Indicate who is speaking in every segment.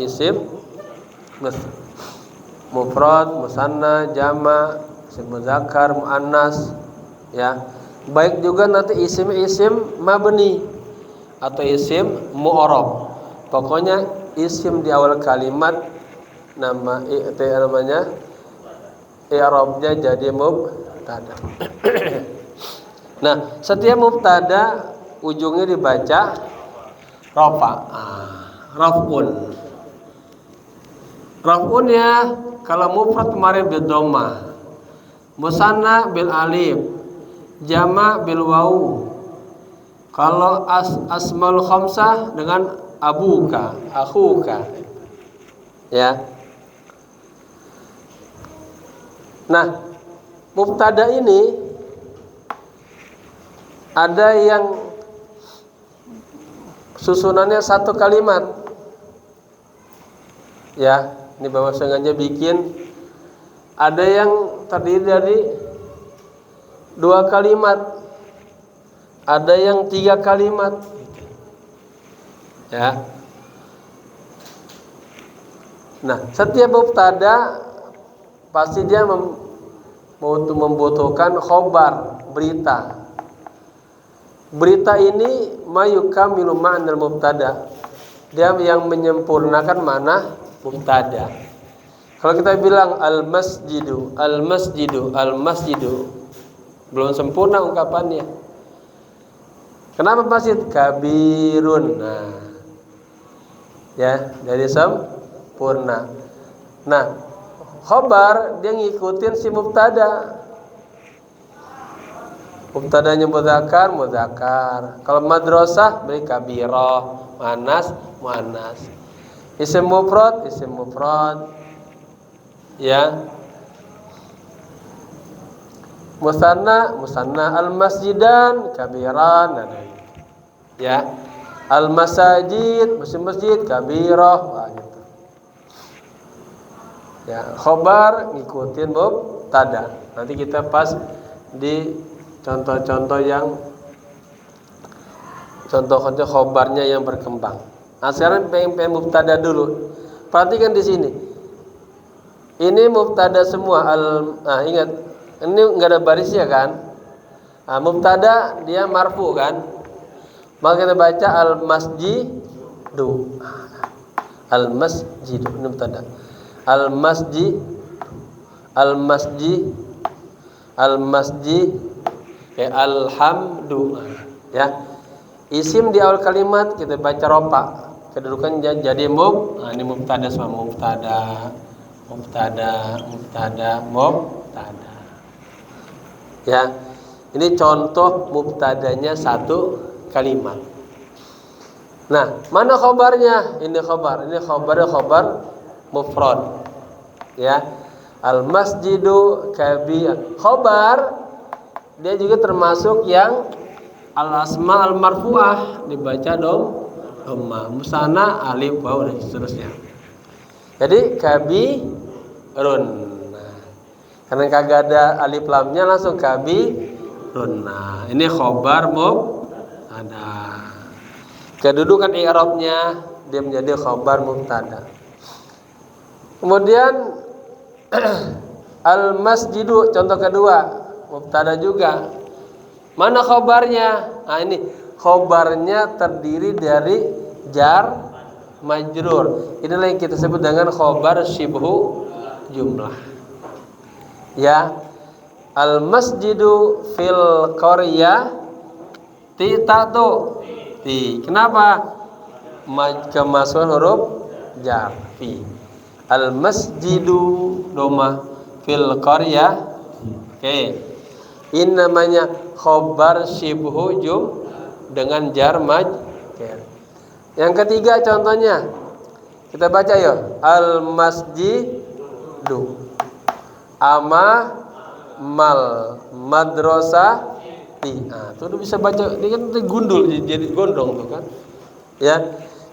Speaker 1: isim mufrad, musanna, jama, isim muzakkar, muannas, ya. Baik juga nanti isim-isim mabni atau isim mu'rab. Pokoknya isim di awal kalimat namanya i'rabnya jadi mubtada. Nah, setiap mubtada ujungnya dibaca rafa. Raf'un. Raf'un ya, kalau mufrad kemarin bil dhammah, musanna bil alif, jama bil waw. Kalau asmaul khamsah dengan abuka, akhuka. Ya. Nah, mubtada ini ada yang susunannya satu kalimat. Ya, ini Bapak sengaja bikin. Ada yang terdiri dari 2 kalimat. Ada yang 3 kalimat. Ya. Nah, setiap mubtada pasti dia membutuhkan khobar, berita. Berita ini mayukamilu ma'nal mubtada. Dia yang menyempurnakan makna mubtada. Kalau kita bilang al-masjidu, al-masjidu, al-masjidu, belum sempurna ungkapannya. Kenapa masjid? Kabirun. Nah, ya, dari sempurna. Nah, khobar dia ngikutin si mubtada. Mubtadanya mudzakkar, mudzakkar. Kalau madrasah beri kabirah, muannas, muannas. Isim mufrad, isim mufrad. Ya. Musanna, musanna, al-masjidan, kabiran. Ya. Al-masajid, masjid, kabirah, gitu. Ya, khobar ngikutin mubtada. Nanti kita pas di contoh-contoh yang contoh-contoh khobarnya yang berkembang. Nah, sekarang pengen mubtada dulu. Perhatikan di sini. Ini mubtada semua. Ingat, ini enggak ada barisnya kan? Nah, mubtada dia marfu kan? Maka kita baca al-masjidu. Al-masjidu ini mubtada. Al-masjid, al-masjid, al-masjid. Ya, alhamdu, ya. Isim di awal kalimat kita baca ropa, kedudukan jadi ini mubtada sama mubtada, ya. Ini contoh mubtadanya satu kalimat. Nah, mana khobarnya? Ini khobarnya khobar mufrad, ya. Al masjidu kabir. Khobar dia juga termasuk yang al-asma al-marfu'ah dibaca dhamma, musanna alif waw dan seterusnya. Jadi kabirun. Nah, karena kagak ada alif lamnya langsung kabirun. Nah, ini khobar mubtada. Kedudukan i'rabnya dia menjadi khobar mubtada. Kemudian al-masjidu contoh kedua, mubtada juga. Mana khobarnya? Nah, ini khobarnya terdiri dari jar majrur. Inilah yang kita sebut dengan khobar syibhu jumlah. Ya. Al-masjidu fil qaryah ti. Kenapa? Kemasukan huruf jar fi. Al-masjidu doma fil qaryah. Oke. Ini namanya khobar syibhu dengan jar majrur. Yang ketiga contohnya kita baca ya, al masjidu mal madrasah ti. Nah, tuh bisa baca, ini kan gundul jadi gondong tuh kan. Ya.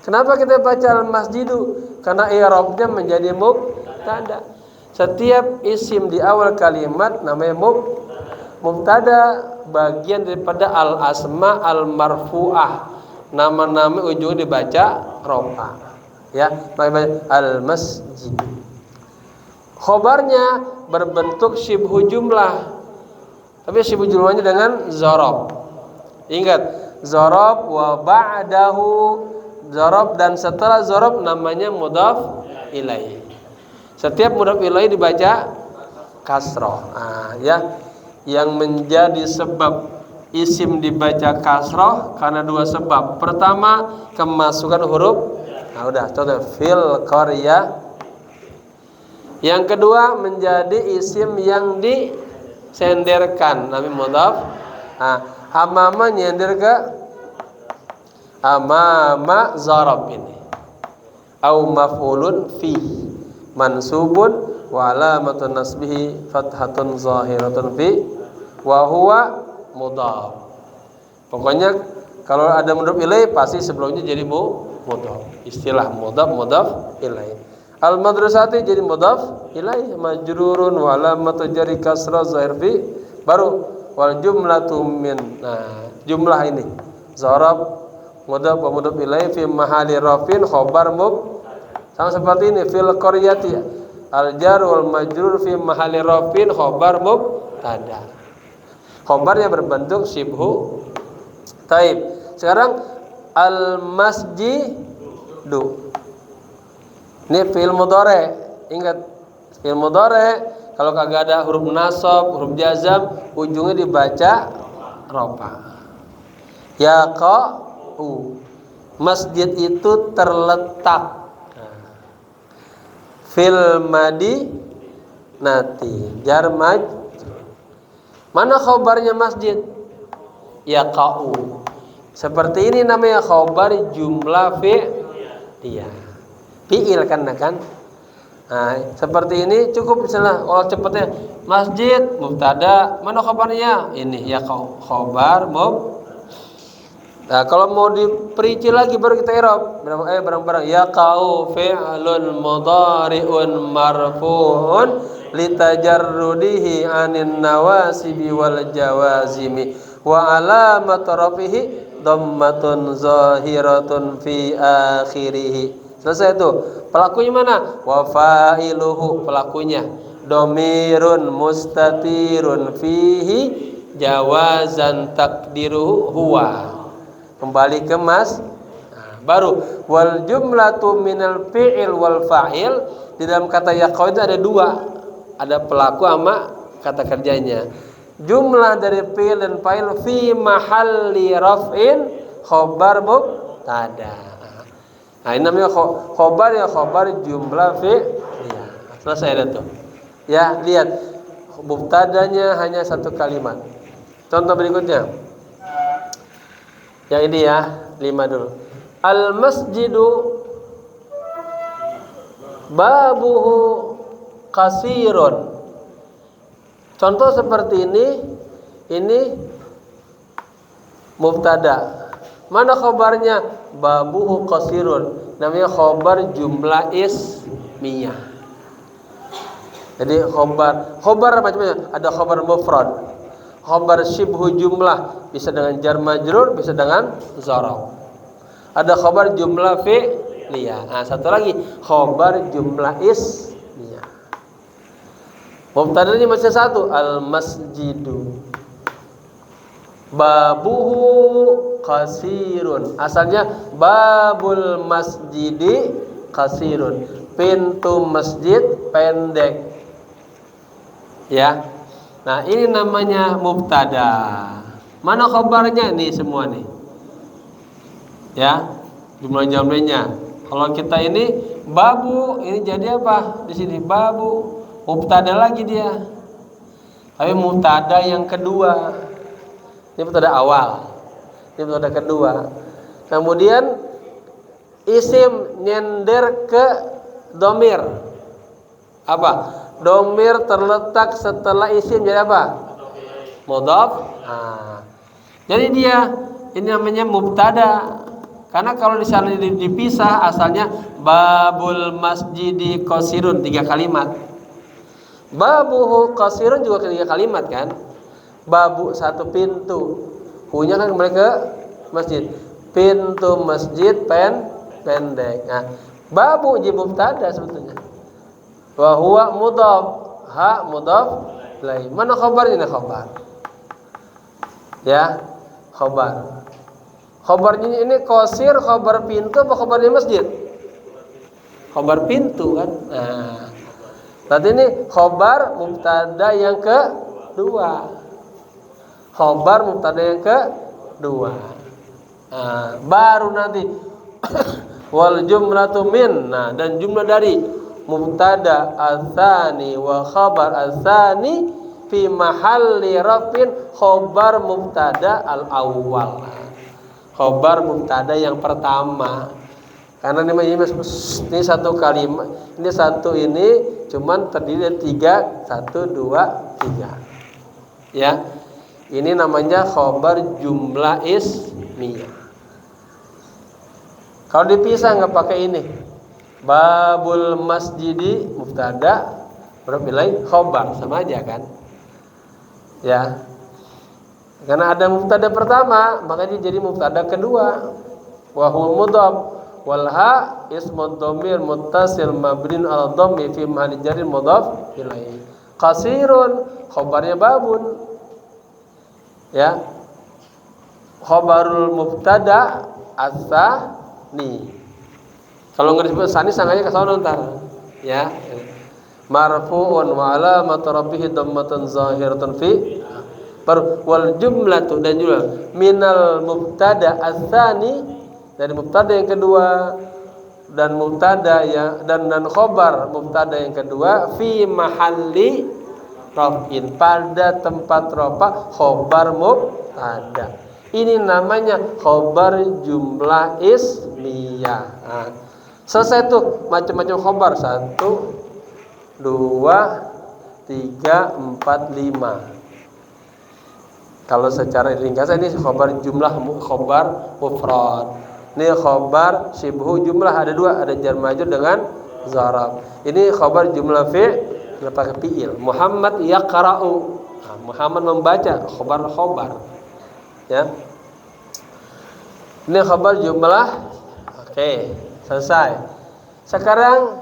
Speaker 1: Kenapa kita baca al masjidu? Karena i'rabnya menjadi mubtada. Setiap isim di awal kalimat namanya mubtada, bagian daripada al-asma al-marfu'ah. Nama-nama ujung dibaca rafa. Ya, maka al-masjid. Khobarnya berbentuk syibhu jumlah. Tapi syibhu jumlahnya dengan dzarab. Ingat, dzarab wa ba'dahu, dzarab dan setelah dzarab namanya mudhaf ilaih. Setiap mudhaf ilaih dibaca kasroh. Nah, ya, yang menjadi sebab isim dibaca kasroh karena dua sebab. Pertama, kemasukan huruf. Nah, udah contoh fil qaryah. Yang kedua, menjadi isim yang disenderkan, namanya mudhaf. Nah, amama nyender ke amama zarab ini. Au maf'ulun fi mansubun wa alamatun nasbihi fathatun zahiratun fi wa huwa mudhaf. Pokoknya kalau ada mudhaf ilaih pasti sebelumnya jadi mudhaf. Istilah mudhaf ilaih. Al madrasati jadi mudhaf ilaih majrurun wa alamatu jarri kasrah zahir fi, baru wal jumlatu min. Nah, jumlah ini zarab mudhaf wa mudhaf ilaih fi mahali rafin khabar sama seperti ini fil qaryati al jar wal majrur fi mahali rafin khabar mubtada. Khabarnya berbentuk syibhu. Taib. Sekarang al masjidu. Ini fi'il mudhari. Ingat, fi'il mudhari kalau kagak ada huruf nasab, huruf jazam, ujungnya dibaca rafa. Yaqa'u. Masjid itu terletak. Fil madinati. Jar majrur. Mana khabarnya masjid? Yaqa'u. Seperti ini namanya khabar jumlah fi'liyah. Fi'il kan. Nah, seperti ini cukup misalnya kalau cepatnya masjid mubtada, mana khabarnya? Ini ya khabar Nah, kalau mau diperinci lagi baru kita i'rab. Barang-barang yaqa'u fi'lun mudhari'un marfu'un litajarrudihi 'anin nawasibi wal jawazimi wa alamat rafihi dhammatun zahiratun fi akhirih. Selesai itu. Pelakunya mana? Wa fa'iluhu, pelakunya domirun mustatirun fihi jawazan takdiruhu huwa. Kembali ke mas. Nah, baru wal jumlatu minal fi'il wal fa'il. Di dalam kata yaqau itu ada dua. Ada pelaku sama kata kerjanya. Jumlah dari fi'il dan fa'il fi mahalli raf'in khabar mubtada. Nah, ini namanya khobar, ya khobar jumlah fi'liyah. Selesai dah tuh. Ya, lihat mubtadanya hanya satu kalimat. Contoh berikutnya. Yang ini ya, 5 dulu. Al masjidu babuhu kasirun. Contoh seperti ini mubtada. Mana khabarnya? Babuhu qasirun. Namanya khabar jumlah ismiyah. Jadi khabar macam-macam. Ada khabar mufrad, khabar syibhu jumlah, bisa dengan jar majrur, bisa dengan dzarab. Ada khabar jumlah fi'liyah. Nah, satu lagi khabar jumlah ismiyah. Mubtadanya masih satu, al masjidu. Babuhu kasirun. Asalnya babul masjidi kasirun. Pintu masjid pendek. Ya. Nah, ini namanya mubtada. Mana khabarnya nih semua nih? Ya, jumlah-jumlahnya. Kalau kita ini babu, ini jadi apa? Di sini babu, mubtada lagi dia. Tapi mubtada yang kedua. Ini mubtada awal. Ini mubtada kedua. Kemudian isim nyender ke domir. Apa? Domir terletak setelah isim jadi apa? Mudhaf. Nah, jadi dia ini namanya mubtada. Karena kalau di sana dipisah asalnya babul masjidi qasirun 3 kalimat. Babuhu qasirun juga 3 kalimat kan? Babu 1 pintu. Punya kan mereka masjid. Pintu masjid pendek. Nah, Babu jadi mubtada sebetulnya. Wa huwa mudhaf, ha mudhaf ilaih. Mana khabarnya? Ini khabar. Ya, khabar. Khabarnya ini qasir, khabar pintu apa khabarnya masjid? Khabar pintu kan. Nah, berarti ini khabar mubtada yang kedua. Khabar mubtada yang kedua. Nah, baru nanti wal jumlatu min. Nah, dan jumlah dari mubtada ats-tsani wa khabar ats-tsani fi mahalli rafin khabar mubtada al-awwal. Khabar mubtada yang pertama. Karena ini satu kalimat, ini satu ini cuman terdiri dari 3, 1, 2, 3. Ya. Ini namanya khabar jumlah ismiyah. Kalau dipisah nggak pakai ini. Babul masjidi mubtada, berbilai khabar, sama aja kan? Ya. Karena ada mubtada pertama, makanya jadi mubtada kedua. Wa huwa mudhaf wal ha ismu dhamir muttasil mabniun ala dhammi fi mahalli jarrin mudhaf ilaihi. Qasirun khabarnya babun. Ya. Khabarul mubtada ats-tsani. Kalau nggak disebut tsani sangkanya ke sono ntar. Ya. Marfu'un wa alamatu rabbih dhammatun zahiratun fi wal jumlatu, dan juga minal mubtada ats-tsani, dari mubtada yang kedua, dan mubtada ya dan khabar mubtada yang kedua fi mahalli raf'in, pada tempat rafa khabar mubtada. Ini namanya khabar jumlah ismiyah. Nah, selesai tuh macam-macam khabar 1 2 3 4 5. Kalau secara ringkasan ini khabar jumlah khabar mufrad. Ini khabar sibhu jumlah ada 2, ada jar majrur dengan zarab. Ini khabar jumlah fi'il pakai fi'il. Muhammad yaqra'u. Nah, Muhammad membaca, khabar. Ya. Ini khabar jumlah. Oke, selesai. Sekarang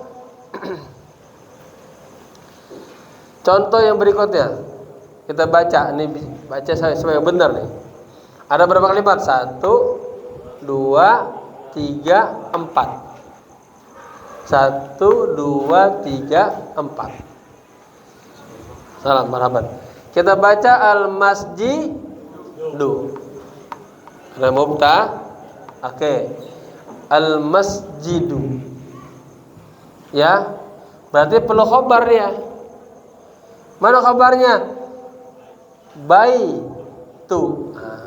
Speaker 1: contoh yang berikutnya. Kita baca, ini baca saya yang benar nih. Ada berapa kalimat? 1 2 3 4. 1 2 3 4. Salam marhaban. Kita baca al-masjidu. Ada mubtada. Oke. Al-masjidu. Ya. Berarti perlu khabar ya. Mana khabarnya? Baitu. Nah.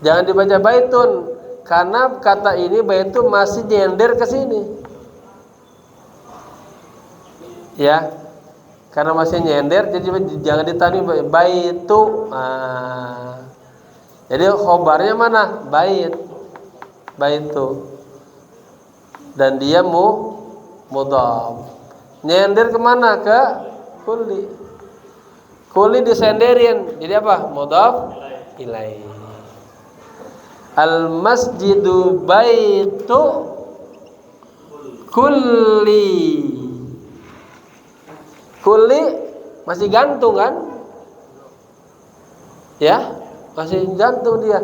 Speaker 1: Jangan dibaca baitun, karena kata ini baitu masih nyender ke sini. Ya. Karena masih nyender, jadi jangan ditanwin baitu. Nah. Jadi khobarnya mana? Baitu. Dan dia mudhaf. Nyender kemana? Ke kulli. Kulli disenderin, jadi apa? Mudhaf ilaih. Al masjidu baitu kulli. Kulli masih gantung kan? Ya, masih gantung dia.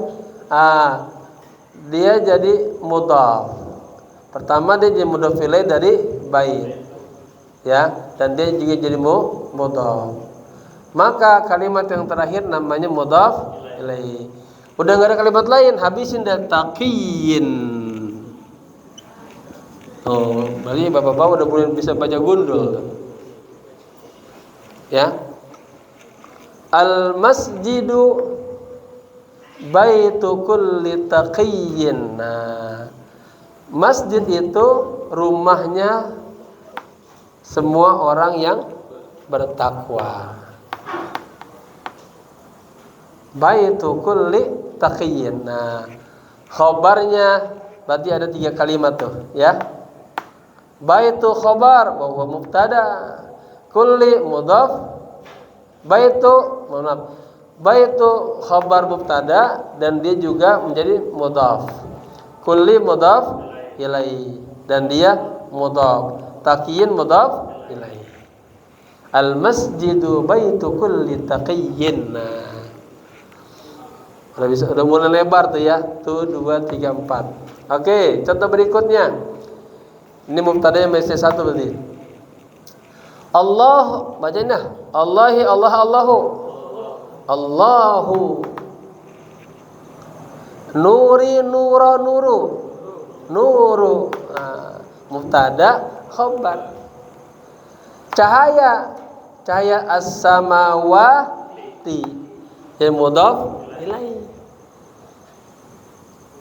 Speaker 1: Dia jadi mudhaf. Pertama dia jadi mudhaf ilaih dari bait. Ya, dan dia juga jadi mudhaf. Maka kalimat yang terakhir namanya mudhaf ilaih. Udah enggak ada kalimat lain, habisin dan taqiyyin. Oh, berarti bapak-bapak udah mulai bisa baca gundul. Ya. Al masjidu baitu kulli taqiyyin. Nah, masjid itu rumahnya semua orang yang bertakwa. Baitu kulli taqiyyin. Nah, khabarnya berarti ada 3 kalimat tuh, ya. Baitu khabar wa huwa mubtada, kulli mudhaf, baitu khabar mubtada dan dia juga menjadi mudhaf, kulli mudhaf ilaihi. dan dia mudhaf. Taqiyyin mudhaf ilaih. Al masjidu baitu kulli taqiyyin. Nah, udah mulai lebar tuh ya. Tuh 2 3 4. Oke, contoh berikutnya. Ini mubtada'nya mesti satu berarti. Allah, bacain dah. Allahi Allah Allahu. Allahu. Nuri nura nuru. Nuru. Nah, mubtada khabar. Cahaya. Cahaya as-samawati. Ya mudhaf ilaih.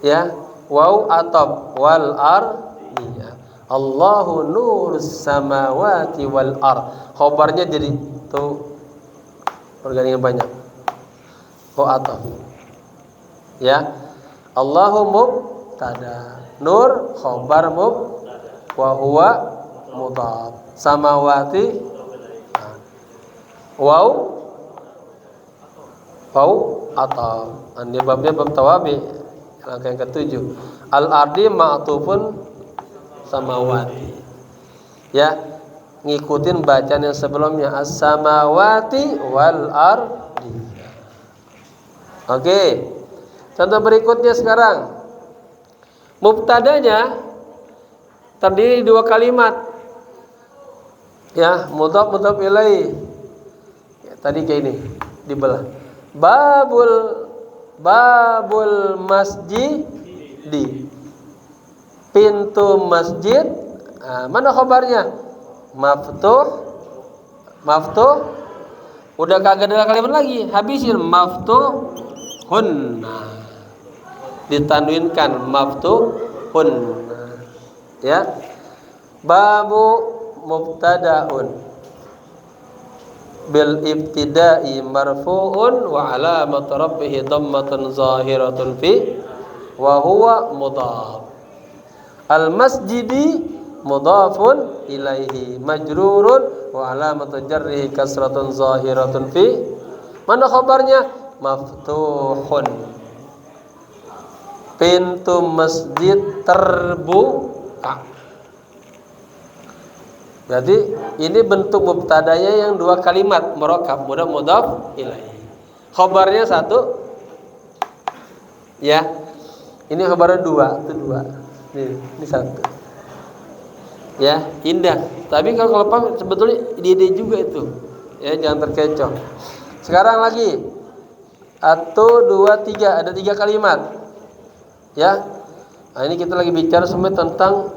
Speaker 1: Ya, waw ataf wal ardiyah. Allahu nurus samawati wal ard. Khabarnya jadi tuh pergandingan banyak. Waw ataf. Ya. Allahu mubtada. Nur khabar wa huwa mudhaf. Samawati waw ataf. Ini babnya bab tawabi. Langkah yang ketujuh. Al-ardi ma'tufun samawati. Ya, ngikutin bacaan yang sebelumnya as-samawati wal ardi. Oke. Contoh berikutnya sekarang. Mubtadanya terdiri 2 kalimat. Ya, mudhaf ilaih. Ya, tadi kayak ini dibelah. Babul masjidi. Pintu masjid. Nah, mana khabarnya? Maftuh. Udah kagak ada kalimat lagi. Habisin maftuhun. Nah, ditanwinkan maftuhun. Ya. Babu mubtada'un bil ibtida'i marfu'un wa alamat rabbih dhammatun zahiratun fi wa huwa mudhaf. Al masjidi mudhafun ilaihi majrurun wa alamatu jarrihi kasratun zahiratun fi. Mana khabarnya? Maftuhun. Pintu masjid terbuka. Berarti ini bentuk mubtadanya yang 2 kalimat murakkab, mudhaf ilaihi. Khabarnya 1. Ya. Ini khabarnya 2, itu 2. Ini 1. Ya, indah. Tapi kalau paham sebetulnya ide juga itu. Ya, jangan terkecoh. Sekarang lagi. 1 2 3, ada 3 kalimat. Ya. Nah, ini kita lagi bicara semua tentang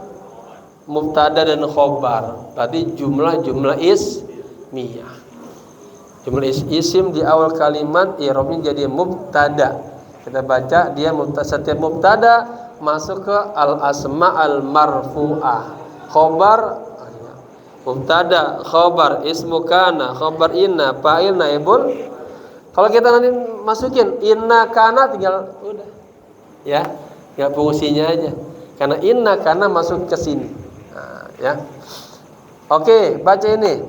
Speaker 1: mubtada dan khobar. Berarti jumlah ismiyah. Jumlah isim di awal kalimat i'rabnya jadi mubtada. Kita baca dia setiap mubtada masuk ke al asma al marfu'ah. Khobar mubtada, khobar ismu kana, khobar inna, fa'il, naibul. Kalau kita nanti masukin inna kana tinggal udah. Ya, tinggal fungsinya aja. Karena inna kana masuk ke sini. Nah, ya. Oke, baca ini.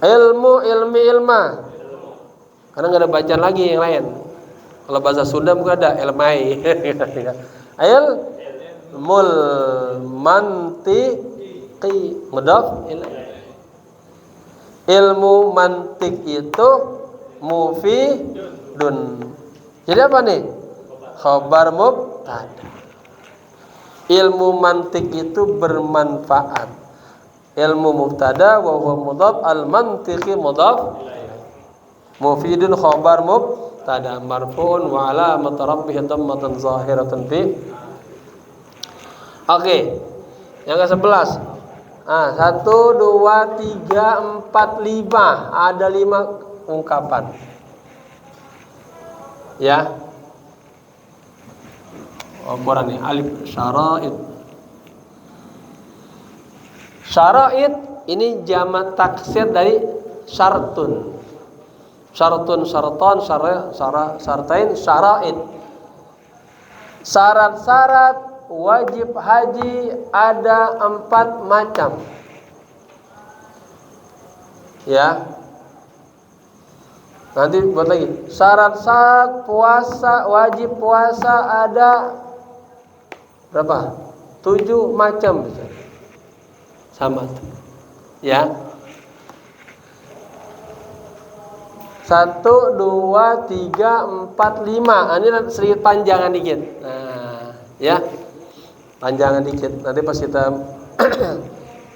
Speaker 1: Ilma. Karena enggak ada bacaan lagi yang lain. Kalau bahasa Sunda bukan ada ilmai. Ilmul mantiqi mudhaf ilaih. Ilmu mantik itu mufidun. Jadi apa nih? Khabar mubtada. Ilmu mantik itu bermanfaat. Ilmu mubtada wa huwa mudhaf, al mantiqi mudhaf. Mufidun khabar mubtada marfu'un wa alamat rabbih dhammatan zahiratan fi. Oke. Yang ke-11. 1 2 3 4 5. Ada 5 ungkapan. Ya. Quran nih alif syara'id. Syara'id ini jamak taksir dari syartun. Syartun, syartan, syartain, syara'id. Syarat-syarat wajib haji ada 4 macam. Ya. Nanti buat lagi. Syarat-syarat puasa, wajib puasa ada berapa? 7 macam bisa. Sama tuh. Ya. 1, 2, 3, 4, 5. Ini sedikit panjangan dikit. Nah, ya. Panjangan dikit. Nanti pas kita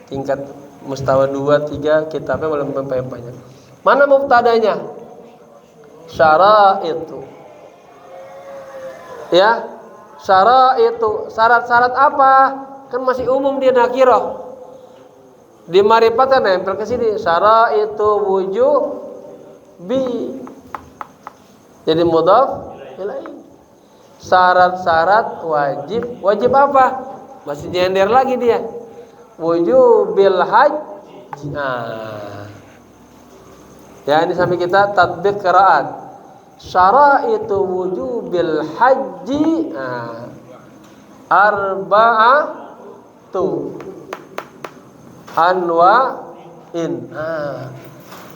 Speaker 1: tingkat mustawa 2, 3 kitabnya boleh banyak. Mana mubtadanya? Syaraitu. Ya. Syaraitu. Syarat-syarat apa? Kan masih umum dia nakirah. Di marifat kan nempel ke sini. Syaraitu wujub bi, jadi mudhaf ilaih. Syarat-syarat wajib. Wajib apa? Masih nyender lagi dia. Wujubil haji. Ya, ini sampai kita tatbik qiraat. Syaraitu wujubil haji arba'atu anwa'in.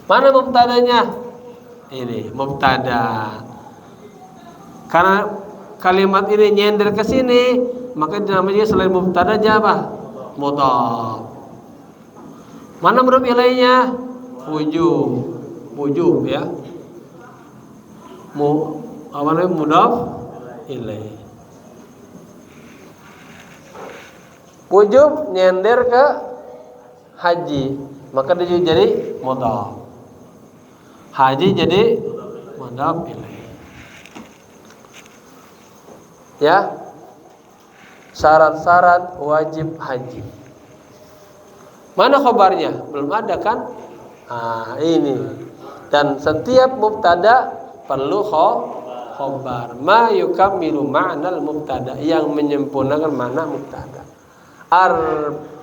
Speaker 1: Mana mubtadanya? Ini mubtada. Karena kalimat ini nyender ke sini, maka namanya selain mubtada apa? Mudhaf. Mana mudhaf ilaihnya? Wujub ya. Apa namanya? Mudhaf ilaih. Wujub nyender ke haji, maka dia jadi mudhaf. Haji jadi mudhaf ilaih. Ya. Syarat-syarat wajib haji. Mana khabarnya? Belum ada kan? Ini. Dan setiap mubtada perlu khabar. Ma yukammilu ma'nal mubtada, yang menyempurnakan makna mubtada.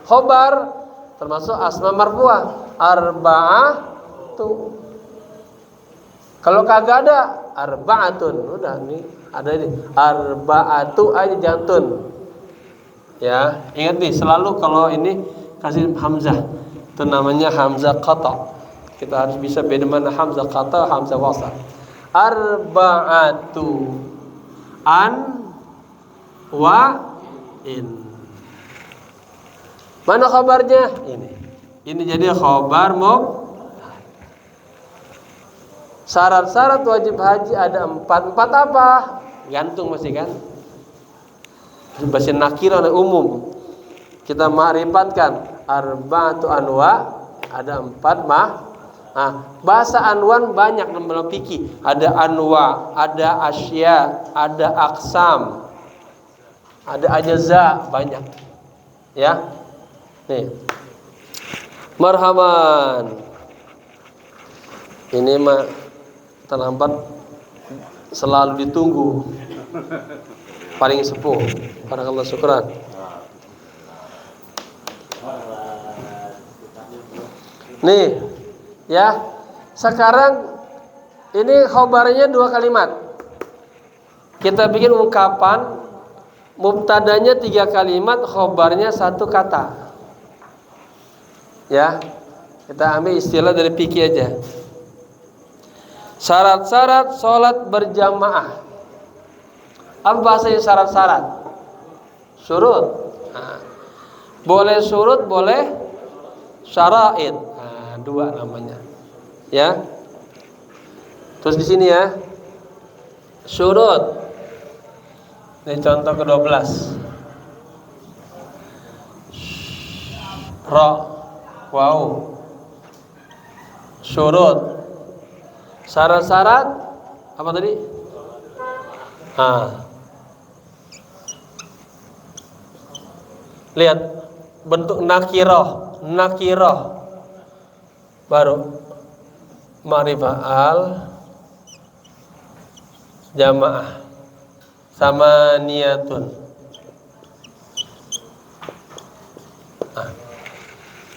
Speaker 1: Khabar termasuk asma marfu'ah. Arba'atu. Kalau kagak ada arba'atun, udah nih ada ini arba'atu aja jantun. Ya, ingat nih selalu kalau ini kasih hamzah, itu namanya hamzah qata. Kita harus bisa beda mana hamzah qata, hamzah wasal. Arba'atu an wa in. Mana khabarnya? Ini jadi khabar Syarat-syarat wajib haji ada 4. 4 apa? Gantung masih kan? Bahasa nakirah umum. Kita ma'rifatkan arba'atu anwa, ada 4 bahasa anwan banyak dalam fikih. Ada anwa, ada asya, ada aqsam, ada ajza, banyak. Ya. Nih. Marhaban. Ini mah terlambat selalu ditunggu, paling sepuh. Barakallahu syukran. Nih, ya. Sekarang ini khobarnya 2 kalimat. Kita bikin ungkapan, mubtadanya 3 kalimat, khobarnya 1 kata. Ya. Kita ambil istilah dari fikih aja. Syarat-syarat sholat berjamaah. Apa bahasanya syarat-syarat? Syurut. Boleh syurut, boleh syara'id. 2 namanya. Ya. Terus di sini ya. Syurut. Ini contoh ke-12. Wow. Syurut. Syarat-syarat apa tadi? Lihat bentuk nakirah baru ma'rifah al jamaah sama niyatun.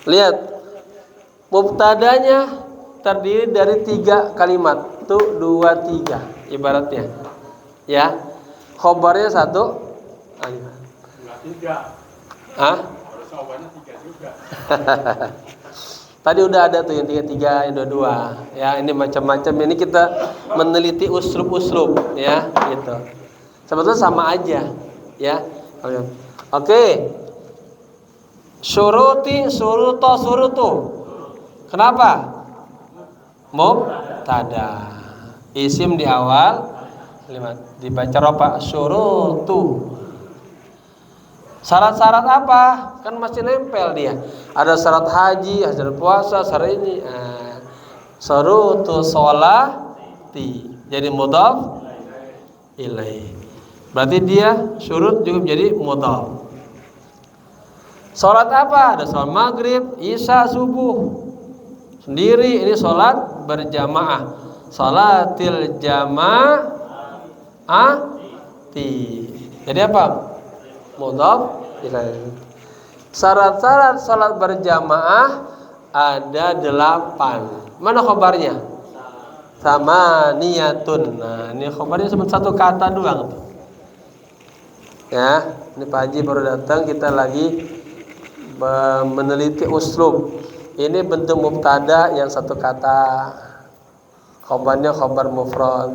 Speaker 1: Lihat mubtadanya terdiri dari 3 kalimat. Tuh 2, 3 ibaratnya. Ya. Khobarnya 1.
Speaker 2: 3. Harus jawabannya 3 juga.
Speaker 1: Tadi udah ada tuh yang 3, yang 2. Ya, ini macam-macam. Ini kita meneliti uslub-uslub ya, gitu. Sebetulnya sama aja, ya. Oke. Syuruti, suruto, surutu. Kenapa? Mubtada. Isim di awal kalimat dibaca rofa syurutu. Syarat-syarat apa? Kan masih nempel dia. Ada syarat haji, syarat puasa, syarat ini. Syurutu sholati. Jadi mudhaf ilaih. Berarti dia syurut juga menjadi mudhaf. Salat apa? Ada salat maghrib, isya, subuh. Sendiri ini salat berjamaah. Salatil jamaati. Jadi apa? Mudhaf ilaih. Syarat-syarat salat berjamaah ada 8. Mana khabarnya? Samaniyatun. Nah, ini khabarnya cuma satu kata doang. Ya, ini Pak Haji baru datang, kita lagi meneliti uslub. Ini bentuk mubtada yang satu kata, khabarnya khabar mufrad.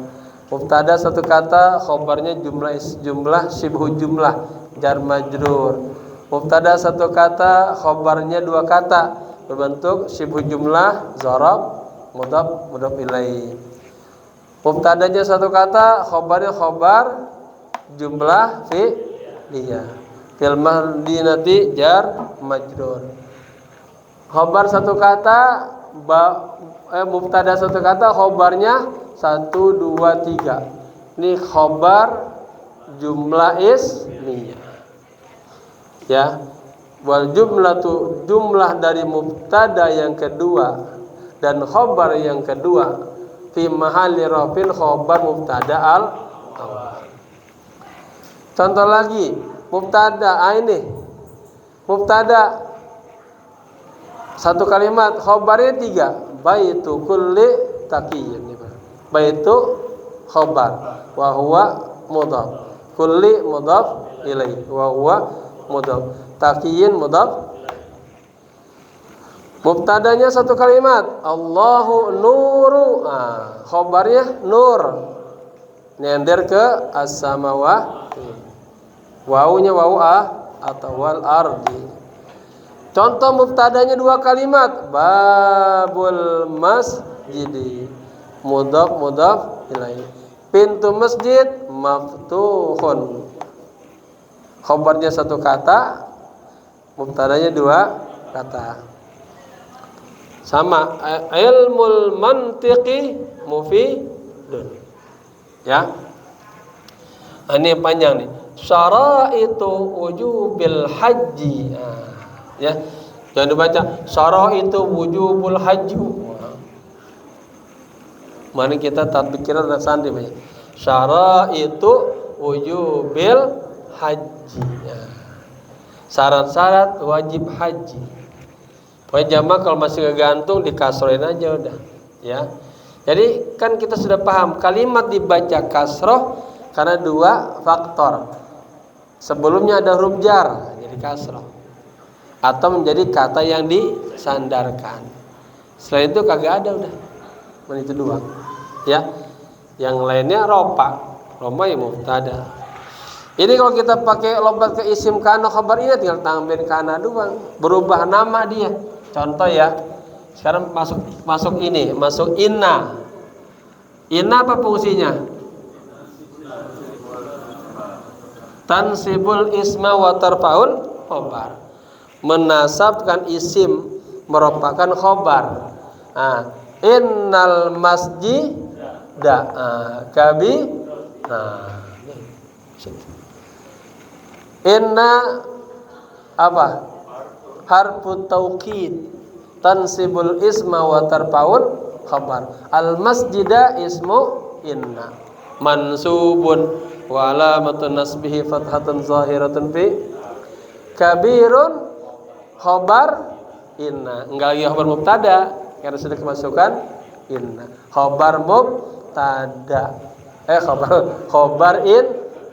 Speaker 1: Mubtada satu kata, khabarnya jumlah syibhu jumlah jar majrur. Mubtada satu kata, khabarnya dua kata berbentuk syibhu jumlah zarab mudhaf mudhaf ilaih. Mubtadanya satu kata, khabarnya khabar jumlah fi'liyah. Fil madinati jar majrur. Khabar satu kata, mubtada satu kata, khabarnya 1 2 3. Ini khabar jumlah ismiyah. Ya. Wal jumlatu, jumlah dari mubtada yang kedua dan khabar yang kedua fi mahalli rafil khabar mubtada al-awwal. Contoh lagi, mubtada ini mubtada satu kalimat, khabarnya 3, baitu kulli taqiyyin. Baitu khabar wa huwa mudhaf, kulli mudhaf ilaih wa huwa mudhaf, taqiyyin mudhaf. Mubtadanya satu kalimat, Allahu nuru. Khabarnya nur, nyender ke as-samawati. Wawunya wawu atau wal ardi. Contoh mubtadanya dua kalimat, babul masjidi, mudhaf mudhaf ilaih. Pintu masjid maftuhun. Khabarnya satu kata, mubtadanya dua kata. Sama ilmul mantiqi mufidun. Ya. Ini panjang nih. Syaraitu wujubil haji. Ya. Jangan dibaca syaraitu wujubul haji. Mari kita tatbikiran dan sandi baca. Syaraitu wujubil haji. Ya. Syarat-syarat wajib haji. Pokoknya jamaah kalau masih ngegantung dikasroin aja udah. Ya. Jadi kan kita sudah paham kalimat dibaca kasroh karena dua faktor. Sebelumnya ada huruf jar, jadi kasroh, atau menjadi kata yang disandarkan. Selain itu kagak ada udah, itu dua. Ya, yang lainnya ropa ya mubtada. Ini kalau kita pakai lompat ke isim kana khabar ini tinggal tambahin kana doang, berubah nama dia. Contoh ya, sekarang masuk ini, masuk inna. Inna apa fungsinya? Tansibul isma wa tarfaul khobar, menasabkan isim merupakan khobar. Innal masjida kabi. Inna apa? Harfu taukid, tansibul isma wa tarfaul khobar. Al masjida ismu inna mansubun wa alamatun nasbihi fathatun zahiratun fi kabirun khobar inna. Enggak lagi khobar mubtada karena sudah kemasukan inna. Khobar mubtada khobar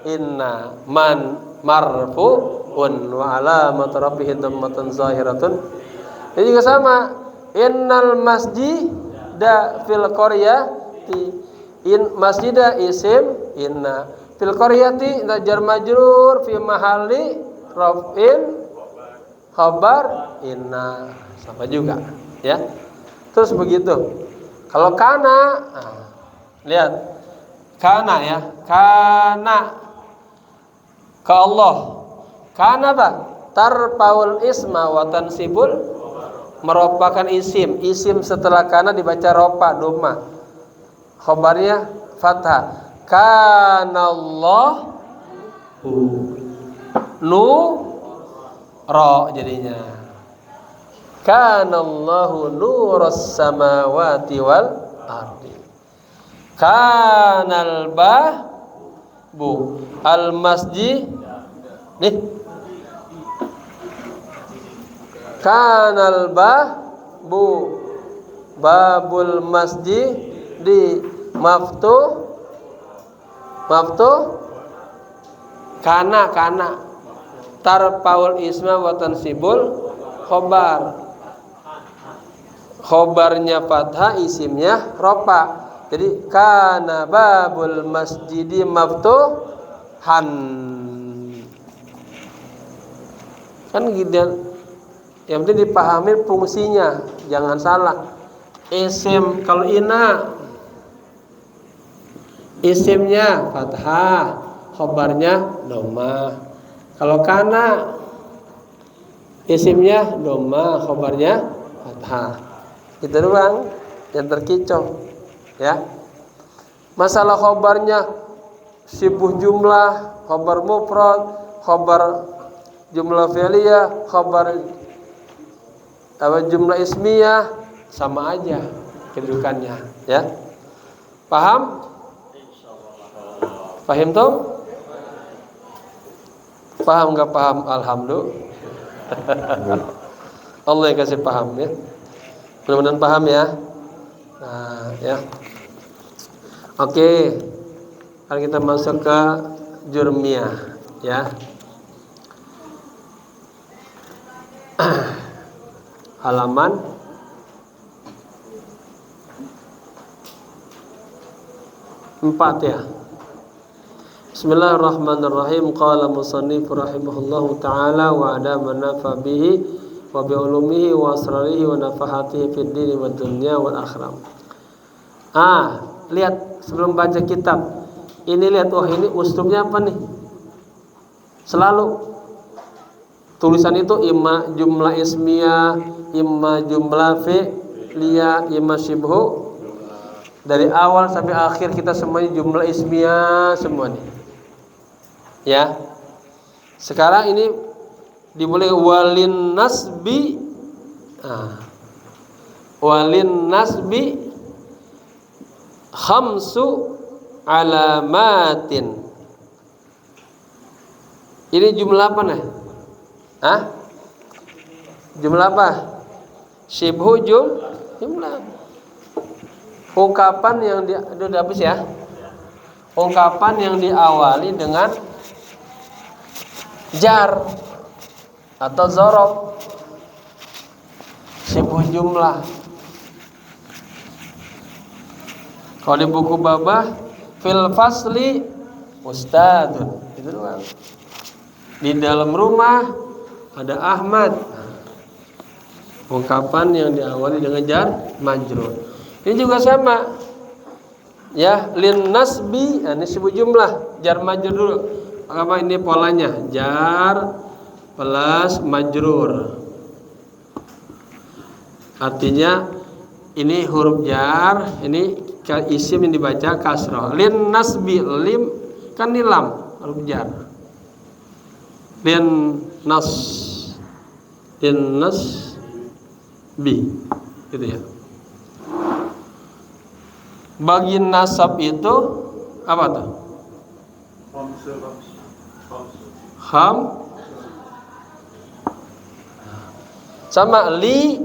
Speaker 1: inna man marfu'un wa alamatu rafihi dhammatun zahiratun. Ini juga sama, innal masjida fil qaryati, in masjida isim inna, fil qaryati jar majrur fi mahalli raf'in khabar inna, sama juga ya. Terus begitu. Kalau kana, lihat kana ya, kana ke Allah. Kana apa? Tarpaul isma wa tansibul, merupakan isim. Isim setelah kana dibaca ropa doma. Khabarnya fathah. Kanallahu nu ro jadinya. Kanallahu nuras samawati wal ardi. Kanal bu al masjid nih. Kanal bu babul masjid di maftu kana tarpaul isma wa tansibul khobarnya fathah, isimnya ropa. Jadi kana babul masjidi maftuhan. Kan gitu. Yang penting dipahami fungsinya, jangan salah. Isim kalau ina isimnya fathah, khobarnya doma. Kalau kana isimnya doma, khobarnya fathah. Itu doang yang terkicau ya. Masalah khobarnya sibuh jumlah, khobar mufrad, khobar jumlah fi'liyah, khobar jumlah ismiyah, sama aja kedudukannya ya. Paham? Paham tuh? Paham nggak paham? Alhamdulillah. Allah yang kasih paham ya. Mudah-mudahan paham ya. Nah, ya. Oke. Sekarang kita masuk ke jurmiyah ya. Halaman 4 ya. Bismillahirrahmanirrahim. Qala musannif rahimahullahu ta'ala wa ada manafa bihi wa bi ulumihi wa asrarihi wa nafahatihi fid dini wad dunya wal akhirah. Lihat sebelum baca kitab. Ini lihat, ini uslubnya apa nih? Selalu tulisan itu imma jumlah ismiyah, imma jumlah fi'liyah, imma syibhu. Dari awal sampai akhir kita semuanya jumlah ismiyah semua nih. Ya. Sekarang ini dimulai walin nasbi. Walin nasbi khamsu alamatin. Ini jumlah apa nih? Jumlah apa? Syibhu jumlah. Ungkapan yang udah habis ya. Ungkapan yang diawali dengan jar atau zorof. Syibhu jumlah. Kalau di buku Babah fil fasli ustadun, itu doang. Di dalam rumah ada Ahmad. Ungkapan yang diawali dengan jar majrur. Ini juga sama. Ya, lin nasbi, ini sebut jumlah, jar majrur dulu. Apa ini polanya? Jar plus majrur. Artinya ini huruf jar, ini isim yang dibaca kasrah. Lin nasbi, lim kan ini lam, huruf jar. Lin nasbi, gitu ya. Bagi nasab itu apa tuh? Ham sama li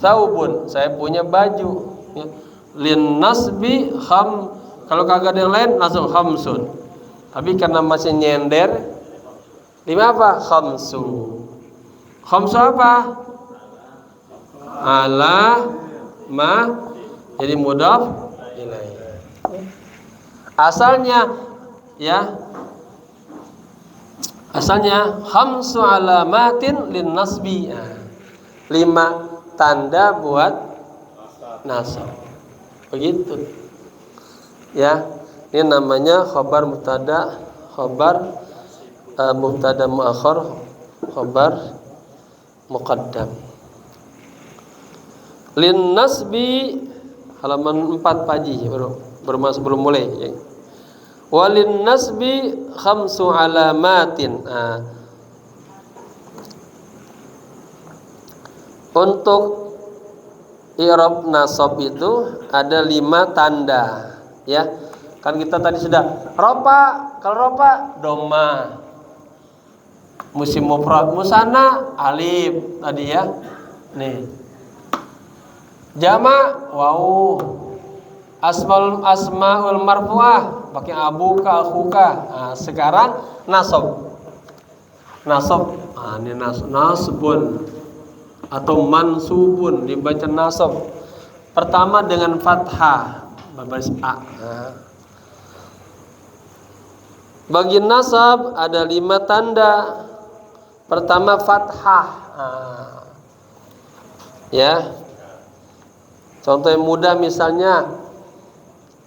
Speaker 1: saubun, saya punya baju ya. Lin nasbi ham, kalau kagak ada yang lain langsung khamsun. Tapi karena masih nyender, lima apa? Khamsu. Khamsu apa? Ala ma, jadi mudhaf ilaih. Asalnya ya Asalnya khamsu alamatin lin nasbi. 5 tanda buat nasab. Begitu. Ya, ini namanya khabar mubtada, khabar mubtada muakhar, khabar muqaddam. Lin nasbi halaman 4 Paji belum mulai ya. Walin nasbi khamsu alamatin. Untuk i'rab nasab itu ada 5 tanda, ya. Kan kita tadi sudah rofa, kalau rofa doma, musim mufrad musanna alif tadi ya. Nih. Jama waw. Asmaul marfu'ah pakai abuka akhuka. Sekarang nasab. Nasab. Ini nasbun atau mansubun dibaca nasab. Pertama dengan fathah berbaris a. Bagi nasab ada 5 tanda. Pertama fathah. Ya. Contoh yang mudah misalnya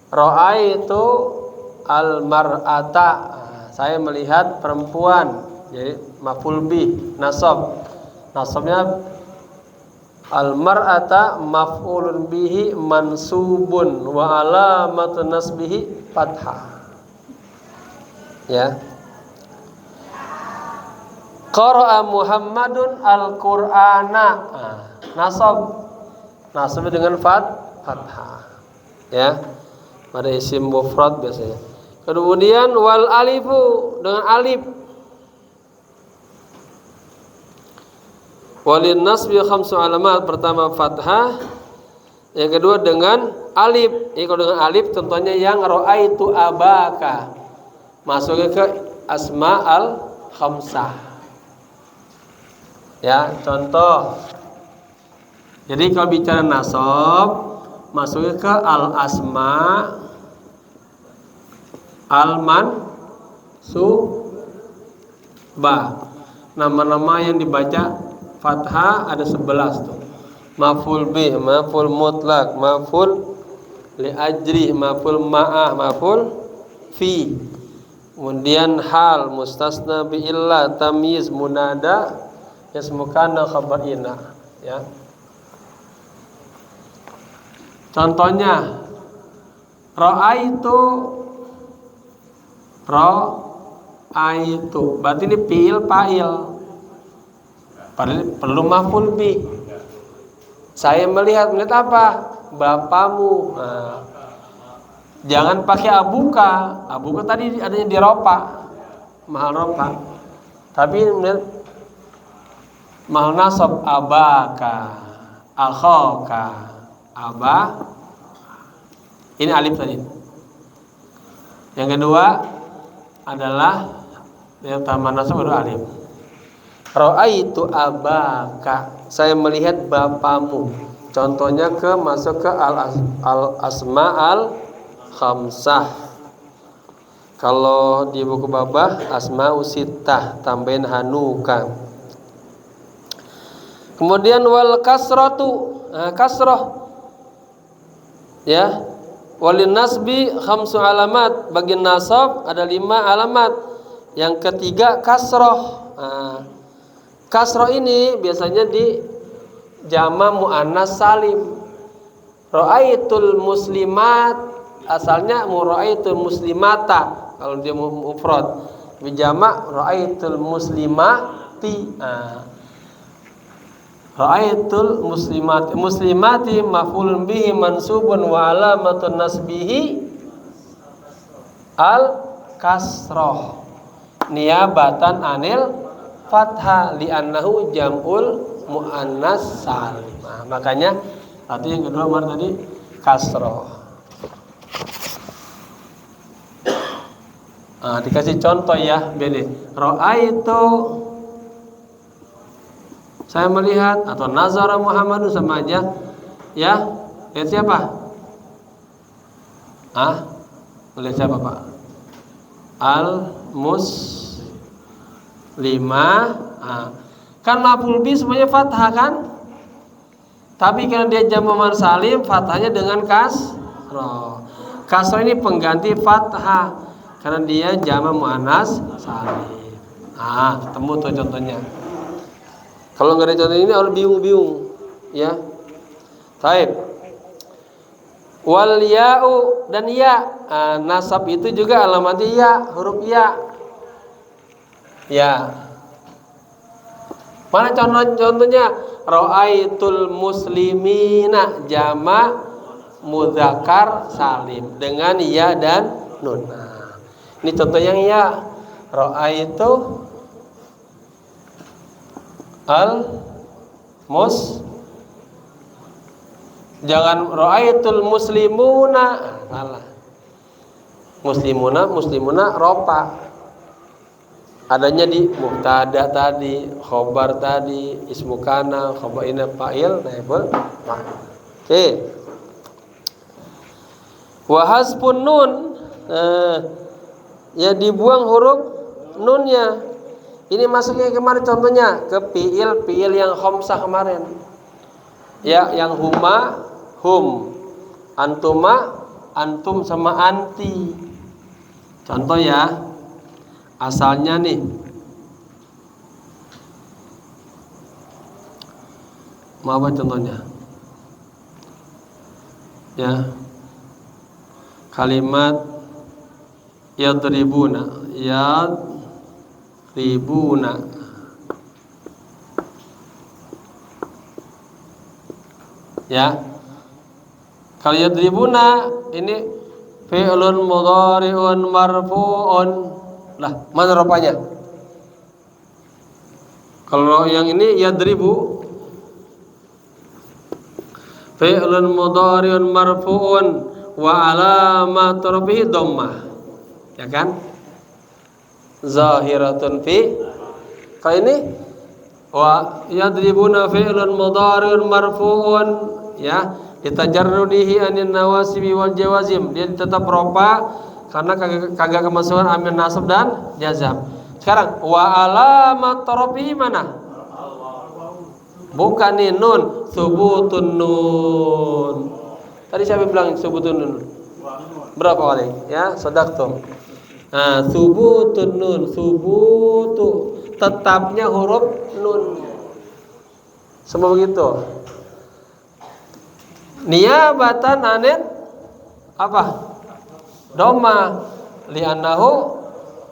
Speaker 1: ra'aitu al-mar'ata. Saya melihat perempuan. Jadi maf'ul bih nasab. Nasabnya al-mar'ata maf'ulun bihi mansubun wa alamatu nasbihi fathah. Ya. Qara'a Muhammadun al-Qur'ana. Nasab. Nasab dengan fathah. Ya. Pada isim mufrad biasanya. Kemudian wal alifu dengan alif. Walin nasbi khamsu alamat. Pertama fathah, yang kedua dengan alif. Kalau dengan alif contohnya yang ra'aitu abaka, masuknya ke asma al khamsah. Ya, contoh. Jadi kalau bicara nasab masuknya ke al asma al mansubah. Nama-nama yang dibaca fathah ada 11 tuh. Maf'ul bih, maf'ul mutlak, maf'ul li ajri, maf'ul ma'ah, maf'ul fi. Kemudian hal, mustasna bi illah, tamyiz, munada, ismu kana, khabar inna, ya. Contohnya ra'aitu, berarti ini fi'il fa'il. Perlu maf'ul bi. Saya melihat apa? Bapamu. Jangan pakai abuka. Abuka tadi adanya di ropa, mahal ropa. Tapi mahal nasab abaka, akhaka, aba. Ini alif tadi. Yang kedua adalah yang taman nasab baru alif. Ra'aitu abaka, saya melihat bapamu. Contohnya masuk ke al asma al khamsah. Kalau di buku babah asma'u sittah, tambahin hanuka. Kemudian wal kasratu, kasrah. Ya. Walin nasbi khamsu alamat. Bagi nasab ada 5 alamat. Yang ketiga kasrah. Kasrah ini biasanya di jama muannas salim. Ra'aitul muslimat, asalnya ra'aitul muslimata kalau dia mufrad. Di jama ra'aitul muslimati. Ra'aitul muslimati maf'ulun bihi mansubun wa alamatun nasbihi al kasrah niyabatan anil fathah li'annahu jam'ul muannas salim. Makanya arti yang kedua tadi kasroh. Dikasih contoh ya, beda. Ra'aitu, saya melihat, atau nazara Muhammadun sama aja. Ya, lihat siapa? Lihat siapa Pak? 5. Kan maf'ul bi semuanya fathah kan? Tapi karena dia jamak muannas salim, fathahnya dengan kasroh. Kasroh ini pengganti fathah karena dia jamak muannas salim. Ketemu tuh contohnya. Kalau nggak ada contoh ini orang bingung-bingung, ya. Taib. Wal ya'u dan ya. Nasab itu juga alamatnya ya, huruf ya. Ya. Mana contohnya? Ra'aitul muslimina jama' mudzakkar salim dengan ya dan nun. Ini contoh yang ya. Ra'aitu jangan ra'aitul muslimuna. Salah. Muslimuna ropa. Adanya di mubtada tadi, khobar tadi, ismu kana, khobar ina fa'il, naibul fa'il. Oke. Wa hasbun nun. Ya dibuang huruf nunnya. Ini masuknya kemarin contohnya ke fiil yang khamsah kemarin. Ya, yang huma, hum, antuma, antum sama anti. Contoh ya. Asalnya nih, mau apa contohnya? Ya, kalimat yadribuna, ya. Kalau yadribuna ini fi'lun mudhari'un marfu'un. Lah, mana rupanya? Kalau yang ini yadribu fi'lun mudhari'un marfu'un wa alamat rafihi dhammah. Ya kan? Zahiratun fi. Kalau ini wa yadribuna fi'lun mudhari'un marfu'un ya, ditajarrudihi anin nawasibi wal jawazim. Dia tetap ropa karena kagak kemasukan amil nasab dan jazam. Sekarang wa alamat rafihi mana? Bukan nih nun, subutun nun. Tadi siapa bilang subutun nun? Berapa kali? Ya, sadaqtum. Subutun nun, subutu tetapnya huruf nun. Semua begitu. Niyabatan anin apa? Doma li'annahu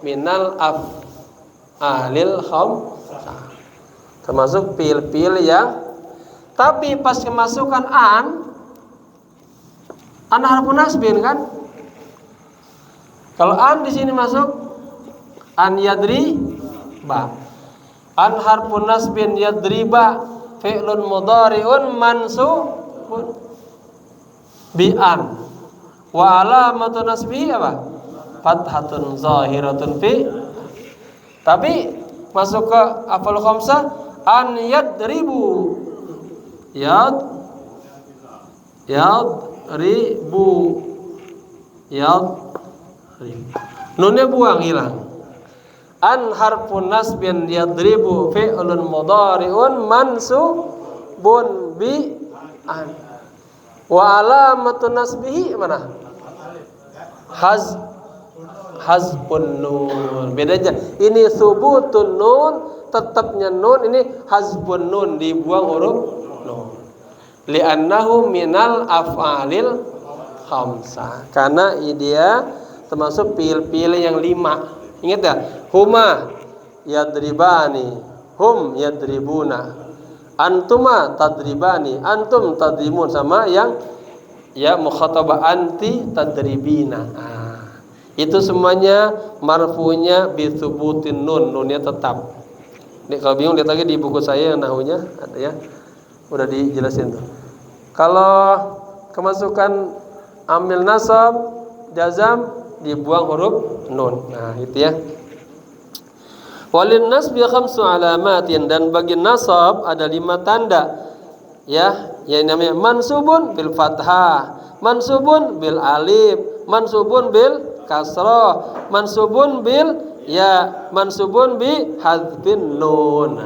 Speaker 1: minal af'alil khamsah. Termasuk pil-pil ya. Tapi pas kemasukan an harfun nasbin kan? Kalau an di sini masuk an yadriba. An harfun nasbin yadriba fi'lun mudhari'un mansubun bi an. Wa alamatun nasbihi apa? Fathatun zahiratun fi. Tapi masuk ke afal khamsah an yadribu. Yadribu. Nunnya buang, hilang. An harfun nasbin yadribu fi'lun mudhari'un mansubun bi an. Wa alamatun nasbihi mana? Hazbun nun. Bedanya ini subutun nun, tetapnya nun, ini hazbun nun, dibuang huruf nun. Li'annahu minal af'alil khamsah. Karena dia termasuk pil-pil yang 5. Ingat ya? Huma yadribani, hum yadribuna. Antuma tadribani, antum tadrimun, sama yang ya mukhatabah anti tadribina. Itu semuanya marfu'nya bi thubutin nun, nunnya tetap. Nih kalau bingung lihat lagi di buku saya yang nahunya ada ya. Udah dijelasin tuh. Kalau kemasukan amil nasab, jazam dibuang huruf nun. Nah, itu ya. Walin nasbi khamsu alamatin, dan bagi nasab ada 5 tanda. Ya, yang namanya mansubun bil fathah, mansubun bil alif, mansubun bil kasrah, mansubun bil ya mansubun bi hadzfin nun.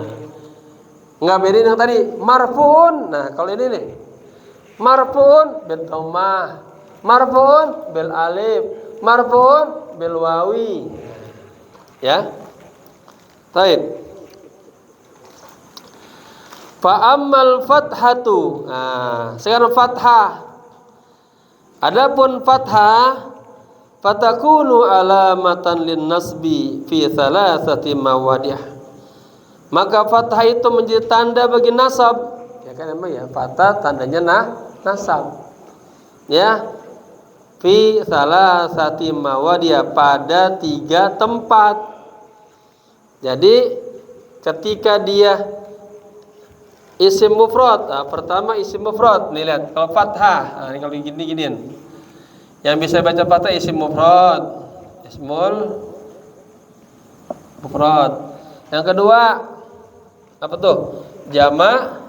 Speaker 1: Enggak beda yang tadi marfuun. Nah, kalau ini nih marfuun bil dhammah, marfuun bil alif, marfuun bil wawi. Ya. Baik. Fa ammal fathatu. Nah, sekarang fathah. Adapun fathah fatakunu alamatan lin nasbi fi thalathati mawadih. Maka fathah itu menjadi tanda bagi nasab. Ya kan emang ya, fathah tandanya nasab. Ya. Fi thalathati mawadih, pada 3 tempat. Jadi ketika dia isim mufrad, pertama isim mufrad. Nih lihat, kalau fathah, ini kalau gini-giniin. Yang bisa baca fathah isim mufrad, ismul mufrad. Yang kedua apa tuh? Jamak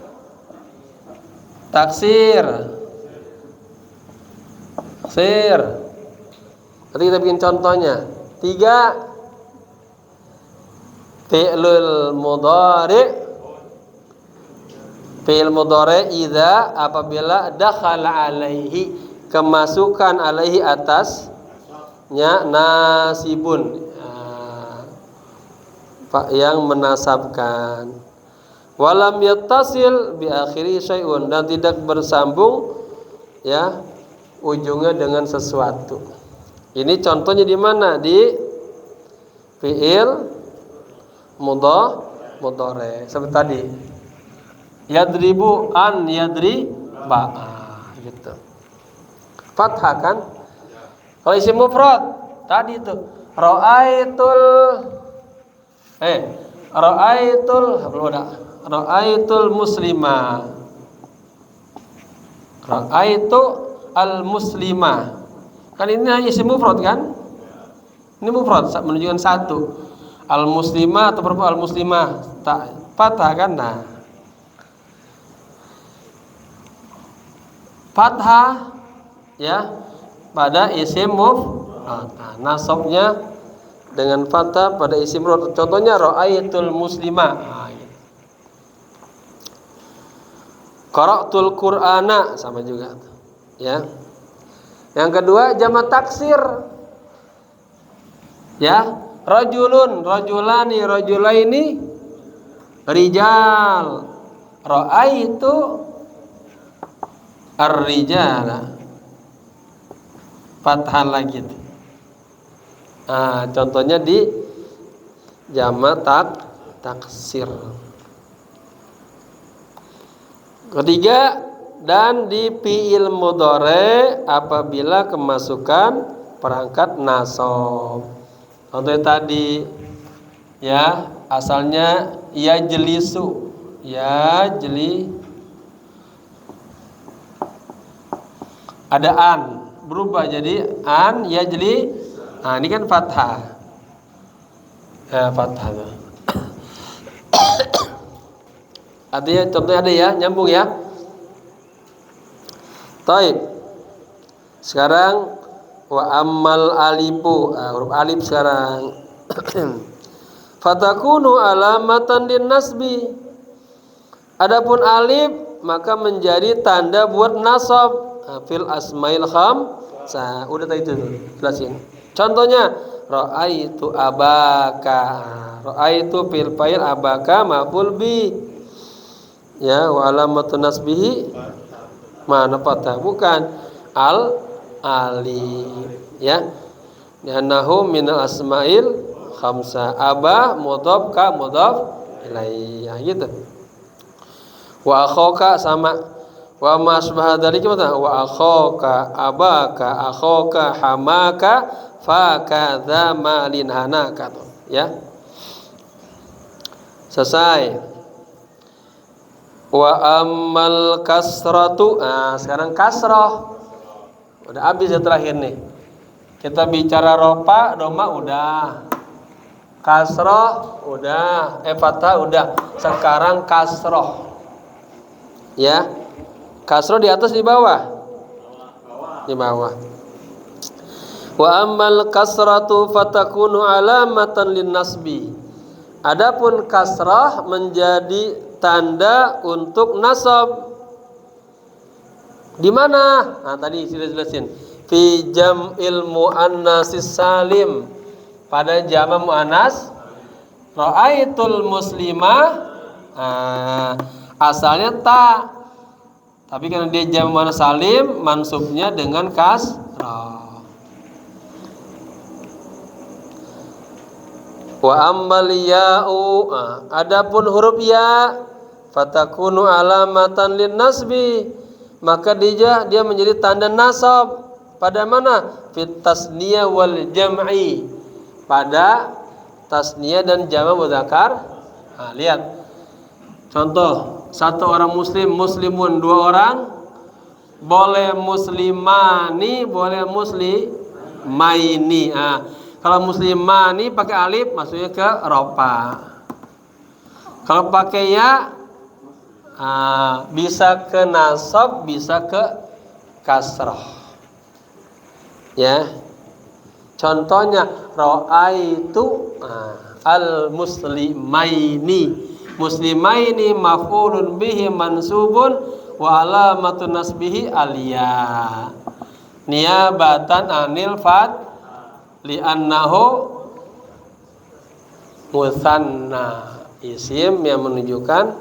Speaker 1: taksir. Nanti kita bikin contohnya. 3 fi'lul mudhari. Fi'il mudhari idza apabila dakhala alaihi, kemasukan alaihi atasnya nasibun, yang menasabkan. Walam yattasil bi akhiri syai'un, dan tidak bersambung ya ujungnya dengan sesuatu. Ini contohnya di mana? Di fi'il mudhari seperti tadi. Yadribu an yadriba, gitu. Fathah kan? Kalau isim mufrad tadi itu ra'aitul muslima. Ra'aitu al muslima. Kan ini isim mufrad kan? Ini mufrad menunjukkan satu. Al muslima atau perempuan al muslimah, fathah kan? Nah, fathah ya pada isim mufrad. Nah, nasabnya dengan fathah pada isim mufrad. Contohnya ra'aitul muslimah. Qara'tul qur'ana, sama juga. Ya. Yang kedua jamak taksir. Ya, rajulun, rajulani, rajulaini, rijal. Ra'aitu ar-rijala. Fathah lagi. Contohnya di jamak taksir. Ketiga, dan di fi'il mudhari apabila kemasukan perangkat nasab. Contohnya tadi ya, asalnya yajlisu, ada an, berubah jadi an yajli. Nah, ini kan fathah. Ya, fathah. Artinya contohnya ada ya, nyambung ya. Taib. Sekarang wa ammal alifu, huruf alif sekarang. Fatakunu alamatan din nasbi. Adapun alif maka menjadi tanda buat nasab. Fil asmail khamsah. Udah tadi itu jelasin. Contohnya ra'aitu abaka. Ra'aitu fil fa'il, abaka maf'ul bi. Ya, wa alamatun nasbihi mana fathah, bukan al alif ya. Li'annahu minal asmail khamsah. Aba mudhaf ka mudhaf ilaihi, ya gitu. Wa akhaka sama wa ma asbaha dzalika wa akhaka abaka akhaka hamaka fa kadza malin hanaka, ya. Selesai. Wa ammal kasratu. Nah, sekarang kasroh. Udah habis ya terakhir nih. Kita bicara rofa, doma udah. Kasroh udah. Fathah udah. Sekarang kasroh. Ya. Kasroh di atas di bawah? Di bawah. Wa ammal kasratu fatakunu alamatan linnasbi. Adapun kasrah menjadi tanda untuk nasab. Di mana? Nah, tadi sudah jelasin. Fi jam'il muannatsis salim. Pada jama' muannas ra'aitul muslimah. Asalnya ta. Tapi karena dia jama' muannas salim, mansubnya dengan kasrah. Wa ammal ya'u, adapun huruf ya fatakunu alamatan lin nasbi, maka dia menjadi tanda nasab pada mana? Fit tasniyah wal jam'i, pada tasniyah dan jama' mudzakkar. Lihat contoh, satu orang muslim, muslimun, dua orang, boleh muslimani, boleh muslimaini. Kalau muslimani pakai alif maksudnya ke ropa. Kalau pakai ya bisa ke nasab, bisa ke kasrah. Ya. Contohnya ra'aitu al muslimaini. Muslimaini maf'ulun bihi mansubun wa alamatun nasbihi aliyah. Niyabatan anil fat li'annahu musanna, isim yang menunjukkan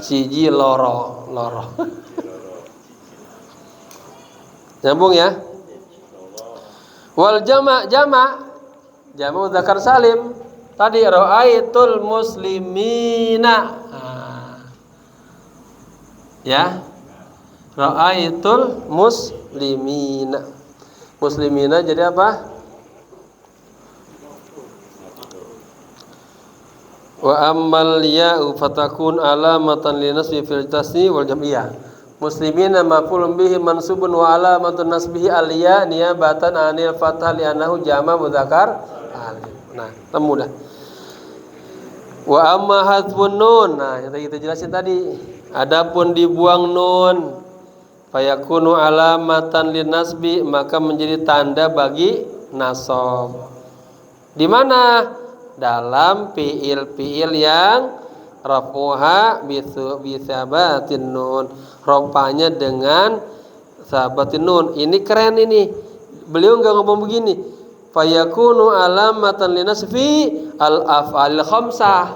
Speaker 1: siji loro. Nyambung ya. Wal jama' mudzakkar salim tadi ra'aitul muslimina. Ya. Ra'aitul muslimina. Muslimina jadi apa? Wa ammal ya'u fatakun alamatan linasbi fil tasni wal jam'iyah. Muslimina maf'ulun bihi mansubun wa alamatun nasbihi al-ya niyabatan anil fathah li'annahu jama' mudzakkar salim. Nah, mudah. Wa amma hadfun nun. Nah, yang kita jelasin tadi. Adapun dibuang nun, fayakunu alamatan linasbi, maka menjadi tanda bagi nasab. Di mana? Dalam fiil yang rafuha bisabatin nun, rofanya dengan sabatin nun. Ini keren ini. Beliau enggak ngomong begini. Fayakunu alamatan linasbi al-af'alil khamsah.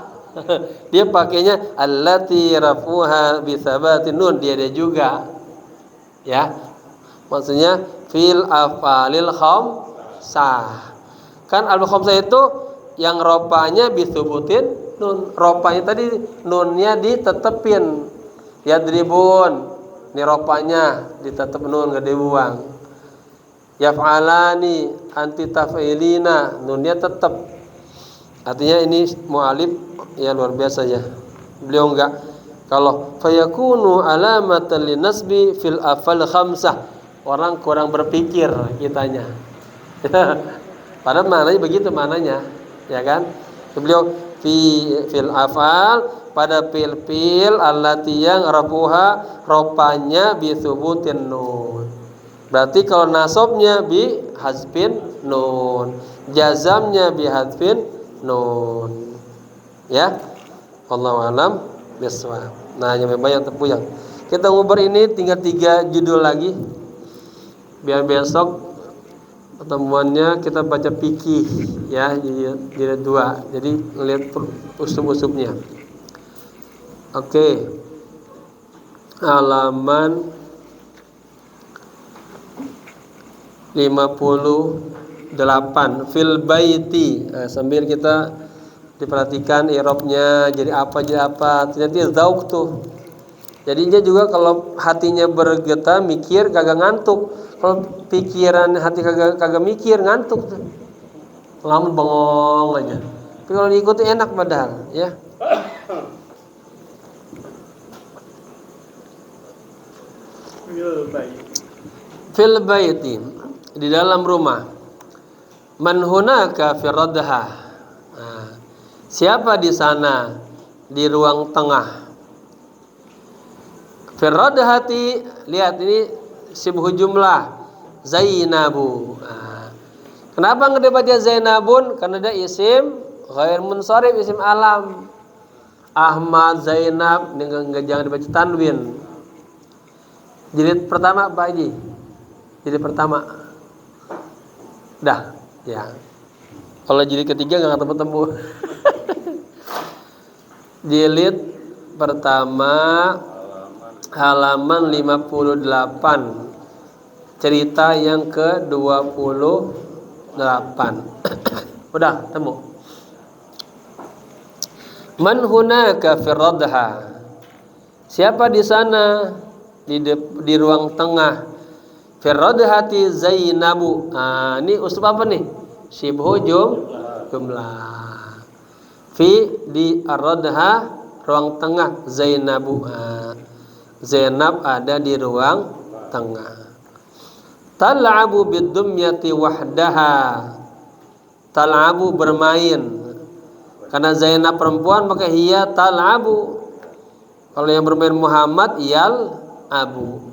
Speaker 1: Dia pakainya allati rafuha bisabatin nun, dia juga. Ya, maksudnya fil afalil khamsah. Kan al khamsah itu yang ropanya bisubutin nun. Ropanya tadi nunnya ditetepin. Yadribun, ini ropanya ditetep nun, enggak dibuang. Yaf'alani, anti taf'ilina, nunnya tetep. Artinya ini mu'alif ya luar biasa ya. Beliau enggak. Kalau fayakunu alamatan linasbi fil afal khamsah, orang kurang berpikir kitanya. Padahal maknanya begitu maknanya, ya kan? Beliau fil afal, pada fil allati yang rafuha ropanya bi thubutin nun. Berarti kalau nasabnya bi hazfin nun, jazamnya bi hazfin nun. Ya. Wallahu a'lam bishawab. Nah, yang banyak terpuyang. Kita ngobrol ini tinggal 3 judul lagi. Biar besok pertemuannya kita baca fikih ya, jadi 2. Jadi ngelihat usub-usubnya. Oke. Halaman 58 fil baiti. Nah, sambil kita diperhatikan i'rabnya jadi apa. Ternyata zauq tuh. Jadinya juga kalau hatinya bergetar mikir kagak ngantuk. Kalau pikiran hati kagak mikir ngantuk tuh. Lamun bengong aja. Tapi kalau diikuti enak padahal ya. Fil baiti, di dalam rumah. Man hunaka fi radha. Siapa di sana di ruang tengah? Fi radhati, lihat ini sibhu jumlah. Zainabu. Kenapa nggak dibaca Zainabun? Karena dia isim ghair munsharif, isim alam. Ahmad, Zainab, nggak jangan dibaca tanwin. Jilid pertama Pak Haji. Jilid pertama. Dah, ya. Kalau jilid ketiga nggak ketemu-temu. Jilid pertama halaman 58. Cerita yang ke-28. Udah, temu. Man hunaka fi radha. Siapa di sana di ruang tengah? Fi radhati Zainabu. Ini uslub apa nih? Syibhu jumlah. Fi di ar-radha ruang tengah Zainabu. Zainab ada di ruang tengah. Tal'abu bid-dumyati wahdaha. Tal'abu bermain. Karena Zainab perempuan maka hiya tal'abu. Kalau yang bermain Muhammad yal abu.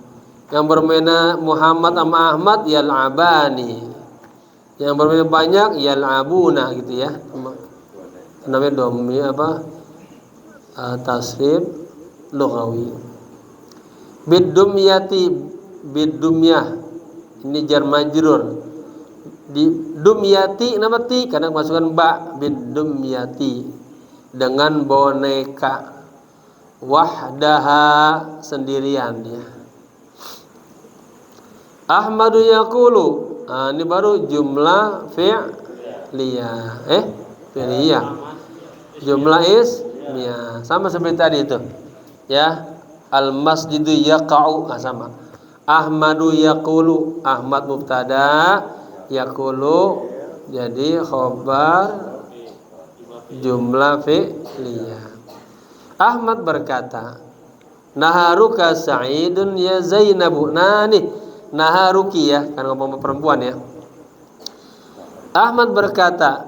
Speaker 1: Yang bermain Muhammad sama Ahmad yal abani. Yang bermain banyak yal abuna gitu ya. Namanya domi apa? Tasrif lughawi. Bid-dumyati bid-dumyah. Ini jar majrur. Di dumyati nama ti kadang masukkan ba bin dumyati dengan boneka wahdaha sendirian dia. Ahmadu yaqulu. Ini baru jumlah fi'liyah. Fi'liyah. Jumlah ismiyah. Sama seperti tadi itu. Ya. Al masjidu yaqa'u sama. Ahmadu yaqulu. Ahmad mubtada, yaqulu jadi khobar jumlah fi'liyah. Ahmad berkata, naharuka sa'idun ya Zainabu. Nah nih, naharuki ya, kan ngomong perempuan ya. Ahmad berkata,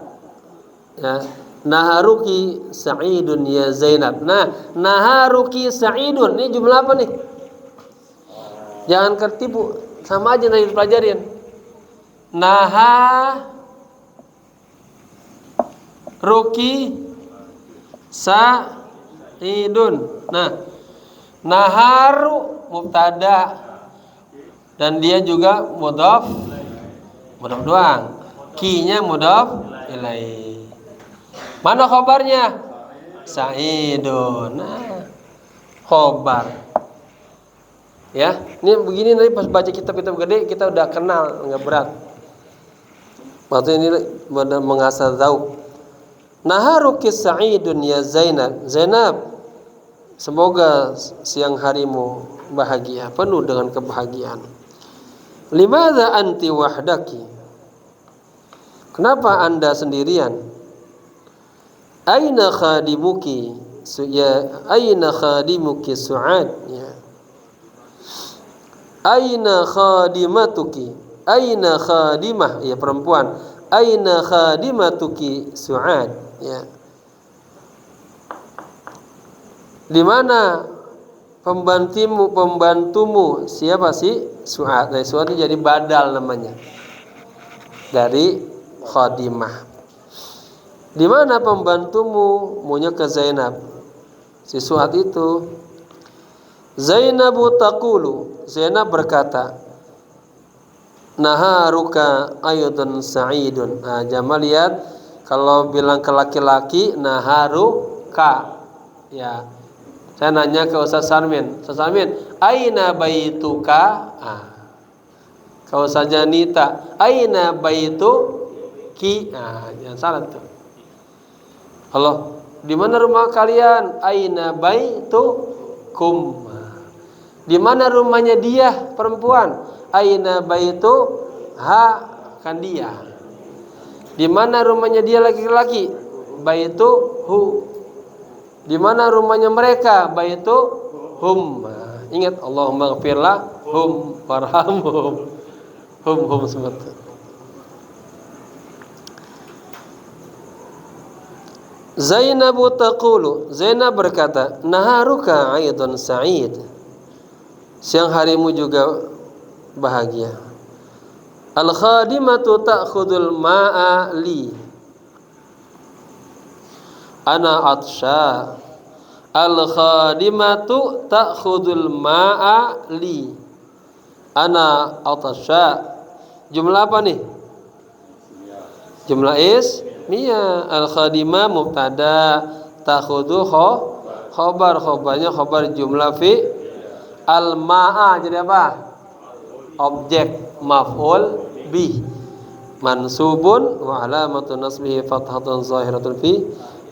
Speaker 1: ya, naharuki sa'idun ya Zainab. Nah, naharuki sa'idun ini jumlah apa nih? Jangan ketipu, sama aja nanti dipelajarin. Naha ruki sa'idun. Nah, naharu mubtada dan dia juga mudhaf doang. Ki-nya mudhaf ilaih. Mana khabarnya? Sa'idun. Nah, khabar. Ya, ini begini nanti pas baca kitab-kitab gede kita udah kenal, enggak berat. Waktu ini mengasah tahu. Naharuki sa'idun ya Zainab. Zainab, semoga siang harimu bahagia, penuh dengan kebahagiaan. Limadza anti wahdaki? Kenapa Anda sendirian? Aina khadimuki? Ya, aina khadimuki Su'ad? Ya. Aina khadimatuki? Aina khadimah, ya perempuan. Aina khadimatuki Su'ad? Ya. Di mana pembantumu? Siapa sih? Su'ad. Nah, Su'ad itu jadi badal namanya dari khadimah. Di mana pembantumu? Maunya ke Zainab. Si Su'ad itu. Zainabu taqulu. Zainab berkata, naharuka ayudun sa'idun. Nah, Jamal lihat kalau bilang ke laki-laki naharuka. Ya. Saya nanya ke Ustaz Sarmin. Ustaz Sarmin, aina baituka? Kalau saja Nita, aina baituki? Jangan salah tuh. Kalau di mana rumah kalian? Aina baitukum? Di mana rumahnya dia perempuan? Aina baitu kan dia. Di mana rumahnya dia laki-laki? Baitu hu. Di mana rumahnya mereka? Baitu hum. Ingat Allahumma ghfirlah hum warhamhum. Hum seperti. Zainabu taqulu. Zainab berkata, naharuka aidun sa'id. Siang harimu juga bahagia. Al khadimatu ta'khudul ma'a li. Ana atsha. Al khadimatu ta'khudul ma'a li. Ana atsha. Jumlah apa nih? Jumlah ismiyah. Al khadimah mubtada, ta'khudhu khobarnya khobar jumlah fi. Al ma'a jadi apa? Objek maf'ul bih. Mansubun wa alamatu nasbihi fathatun zahiratun fi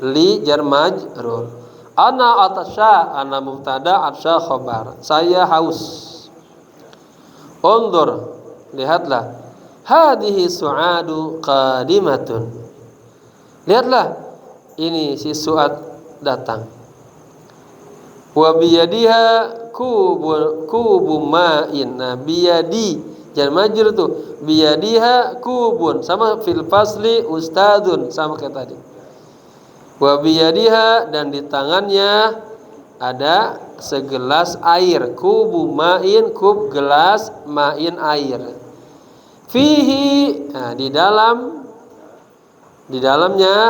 Speaker 1: li jar majrur. Ana atasya, ana mubtada, atsya khabar. Saya haus. Undur, lihatlah. Hadhihi su'adu qadimatun. Lihatlah, ini si Su'ad datang. Wa biyadiha kubu ma'in. Nah, biyadi jar majrur tuh. Biyadiha kubun sama fil fasli ustadun sama kayak tadi. Wa biyadiha dan di tangannya ada segelas air. Kubu ma'in, kub gelas, ma'in air. Fihi, nah, di dalamnya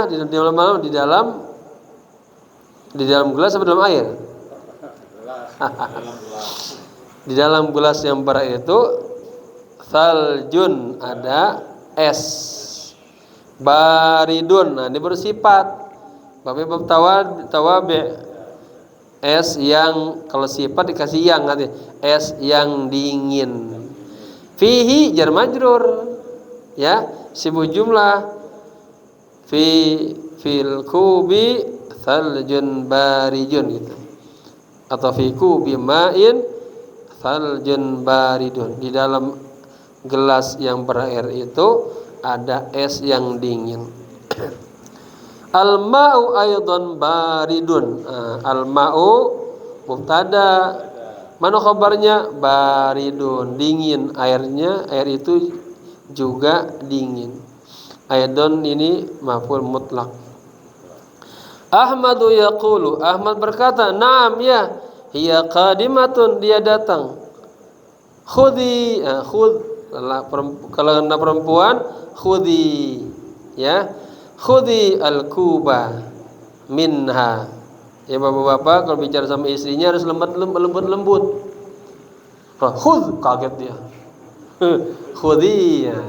Speaker 1: di dalam gelas apa dalam air? Di dalam gelas yang berair itu saljun, ada es. Baridun, nah ini bersifat bab tawabi. Es yang kalau sifat dikasih yang nanti es yang dingin. Fihi jar majrur, ya, sibuk jumlah. Fil kubi saljun barijun gitu. Atau fi kubi ma'in saljun baridun. Di dalam gelas yang berair itu ada es yang dingin. Al-ma'u aydan baridun. Al-ma'u mubtada. Mana khabarnya? Baridun, dingin. Air itu juga dingin. Aydan ini maf'ul mutlak. Ahmadu yaqulu, Ahmad berkata, "Na'am ya, hiya qadimatun, dia datang." Khudhi, kalau anak perempuan khudhi, ya. Khudhi al-kuba minha. Ya bapak-bapak kalau bicara sama istrinya harus lembut. Khudh, kaget dia. Khudhi, ya.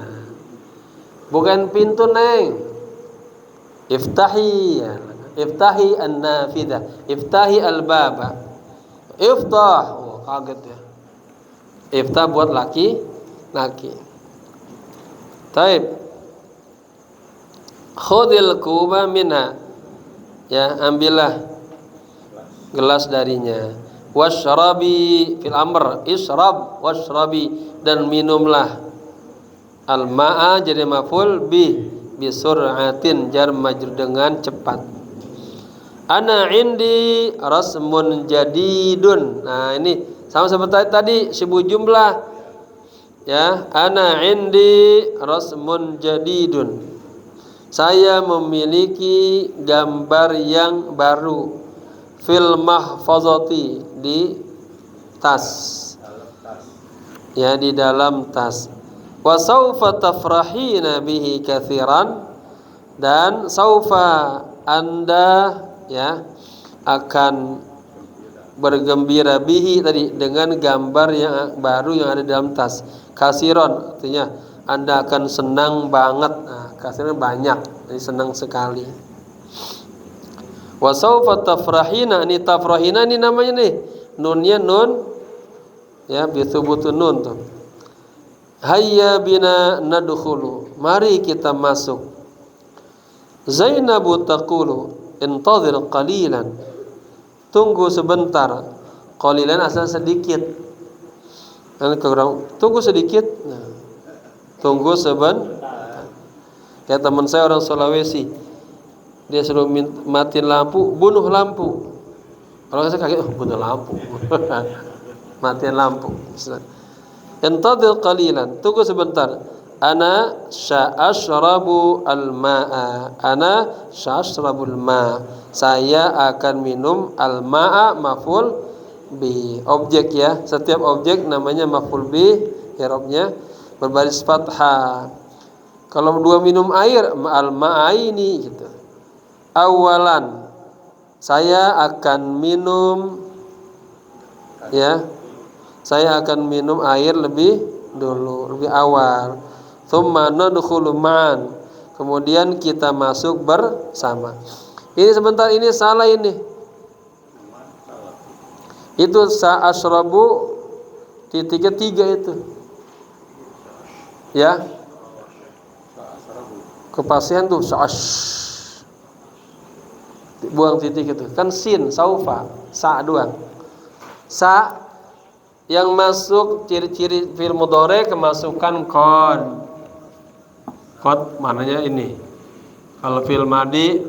Speaker 1: Bukan pintu, Neng. Iftahi, ya. Iftahi an-nafidah, iftahi al-baba. Iftah, oh, kaget ya. Iftah buat laki. Taib. Khudil kuba minha. Ya, ambillah gelas darinya. Washrabi fil amr, ishrab washrabi, dan minumlah. Al-ma'a jadi maf'ul bi sur'atin jar majrur dengan cepat. Ana indi rasmun jadidun. Nah, ini sama seperti tadi sibuk jumlah. Ya, ana indi rasmun jadidun. Saya memiliki gambar yang baru. Fil mahfazati, di tas. Ya, di dalam tas. Wa saufa tafrahina bihi katsiran, dan saufa Anda, ya, akan bergembira bihi tadi dengan gambar yang baru yang ada dalam tas. Kasiron artinya Anda akan senang banget. Nah, kasiron banyak, jadi senang sekali. Wa saufa tafrahina, ini tafrahina ini namanya nih, nunnya nun, ya, bi thubutun nun tuh. Hayya bina nadkhulu, mari kita masuk. Zainabu taqulu intadhir qalilan, tunggu sebentar. Qalilan asal sedikit. Tunggu sedikit. Nah, tunggu sebentar. Kayak teman saya orang Sulawesi, dia suruh matiin lampu, bunuh lampu. Kalau saya kaget, bunuh lampu. Matiin lampu. Intadhir qalilan, tunggu sebentar. Ana sya'ashrabu al-ma'a. Ana sya'ashrabul ma'. Saya akan minum al-ma'a, maf'ul bi. Objek, ya. Setiap objek namanya maf'ul bi, i'rabnya berbaris fathah. Kalau dua minum air, ma'al ma'aini gitu. Awalan, saya akan minum, ya, saya akan minum air lebih dulu, lebih awal. Tsumma nadkhulu ma'an, kemudian kita masuk bersama. Ini sebentar, ini salah ini. Itu sa'ashrabu titik ketiga itu, ya, kepastian tuh sa'ash, buang titik itu kan sin, saufa, sa doang. Sa yang masuk ciri-ciri fi'il mudhari kemasukan qad maknanya ini. Kalau fi'il madi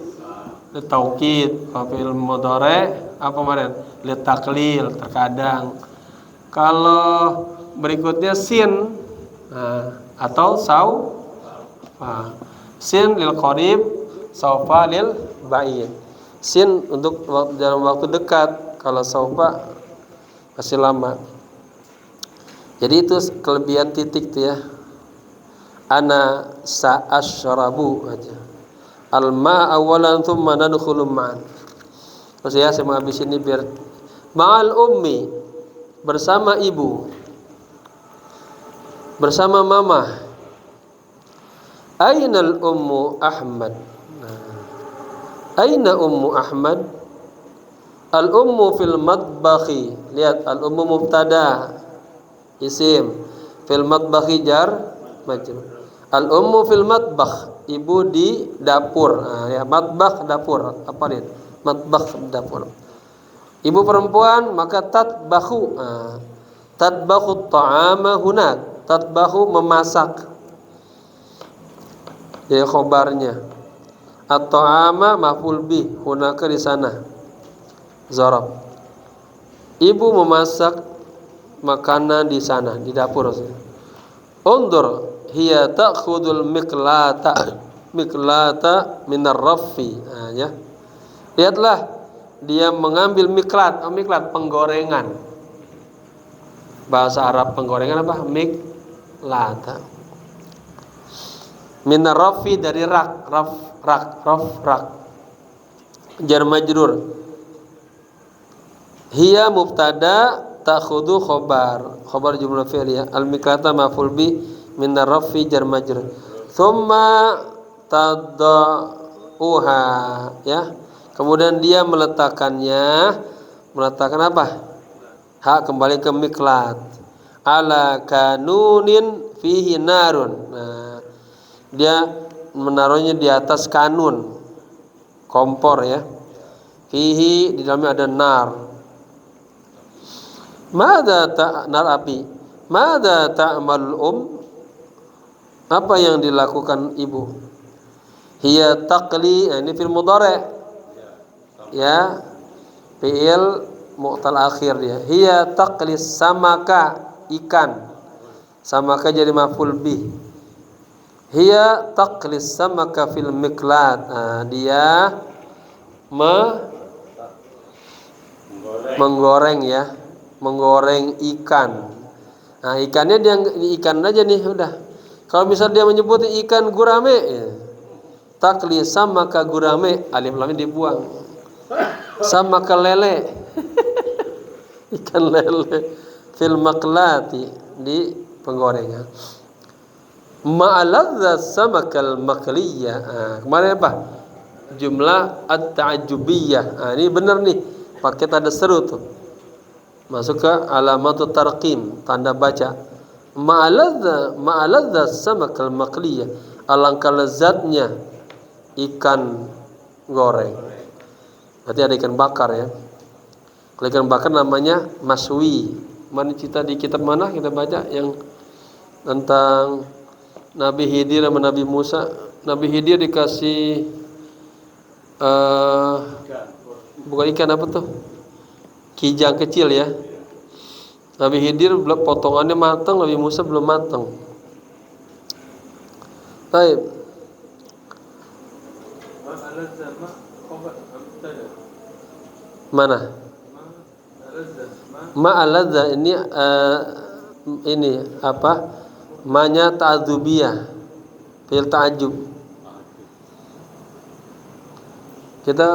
Speaker 1: taukid, kalau fi'il mudhari apa kemarin? Litaklil terkadang. Kalau berikutnya sin, atau sin lil qarib, saufa lil ba'id. Sin untuk dalam waktu dekat, kalau saufa masih lama. Jadi itu kelebihan titik tuh ya. Ana sa'ashrabu aja. Al-ma' awalan thumma nadkhulu ma'an. Terus ya saya mau habis ini biar ma'al ummi, bersama ibu, bersama mama. Ainal ummu Ahmad. Aina ummu Ahmad? Al ummu fil matbakhi. Lihat, al ummu mubtada, isim, fil matbakhi jar majrur. Al ummu fil matbakh, ibu di dapur. Ya, matbakh dapur. Apa nih? Matbakh dapur. Ibu perempuan maka tatbakhu. Tatbakhu ta'ama hunak. Tatbakhu memasak. Ya khobarnya. At-ta'ama maf'ul bih, hunaka di sana. Zarab. Ibu memasak makanan di sana, di dapur. Undur, hiya ta'khudul miklata minar raffi. Ya. Lihatlah, dia mengambil miklat penggorengan. Bahasa Arab penggorengan apa? Miklata. Minar raffi dari rak, rak. Jar majrur. Hiya mubtada, ta'khudhu khobar jumlah fi'liyah. Al-miklata maf'ul bi, minar raffi jar majrur. Tsumma tadauha, ya. Kemudian dia meletakkan apa? Kembali ke miklat. Ala kanunin fihi narun. Nah, dia menaruhnya di atas kanun, kompor ya. Fihi, di dalamnya ada nar. Nar api. Mada ta'mal apa yang dilakukan ibu? Hiya taqli, ini fi'il mudhari. Ya, fi'il mu'tal akhir dia. Hiya taqli samaka, ikan. Samaka jadi maf'ul bih. Hiya taqli samaka fil miklat. Dia menggoreng ya, menggoreng ikan. Nah, ikannya dia ikan aja nih udah. Kalau misal dia menyebut ikan gurame, ya. Taqli samaka gurame, alif lamnya dibuang. Samaka lele. Ikan lele fil maklati, di penggorengan. Ma'aladza samakal makliyah. Kemarin apa? Jumlah at-ta'ajjubiyah. Ini benar nih, pakai tanda seru tuh. Masuk ke alamatut tarqim, tanda baca. Ma'aladza samakal makliyah. Alangkah lezatnya ikan goreng. Berarti ada ikan bakar ya. Kalau ikan bakar namanya maswi. Mana cerita di kitab mana kita baca yang tentang Nabi Khidir sama Nabi Musa. Nabi Khidir dikasih bukan ikan apa tuh? Kijang kecil ya. Nabi Khidir potongannya matang, Nabi Musa belum matang. Baik. Mana? Ma'aladza ini apa? Ma-nya ta'adzubiyah, fi'il ta'ajub. Kita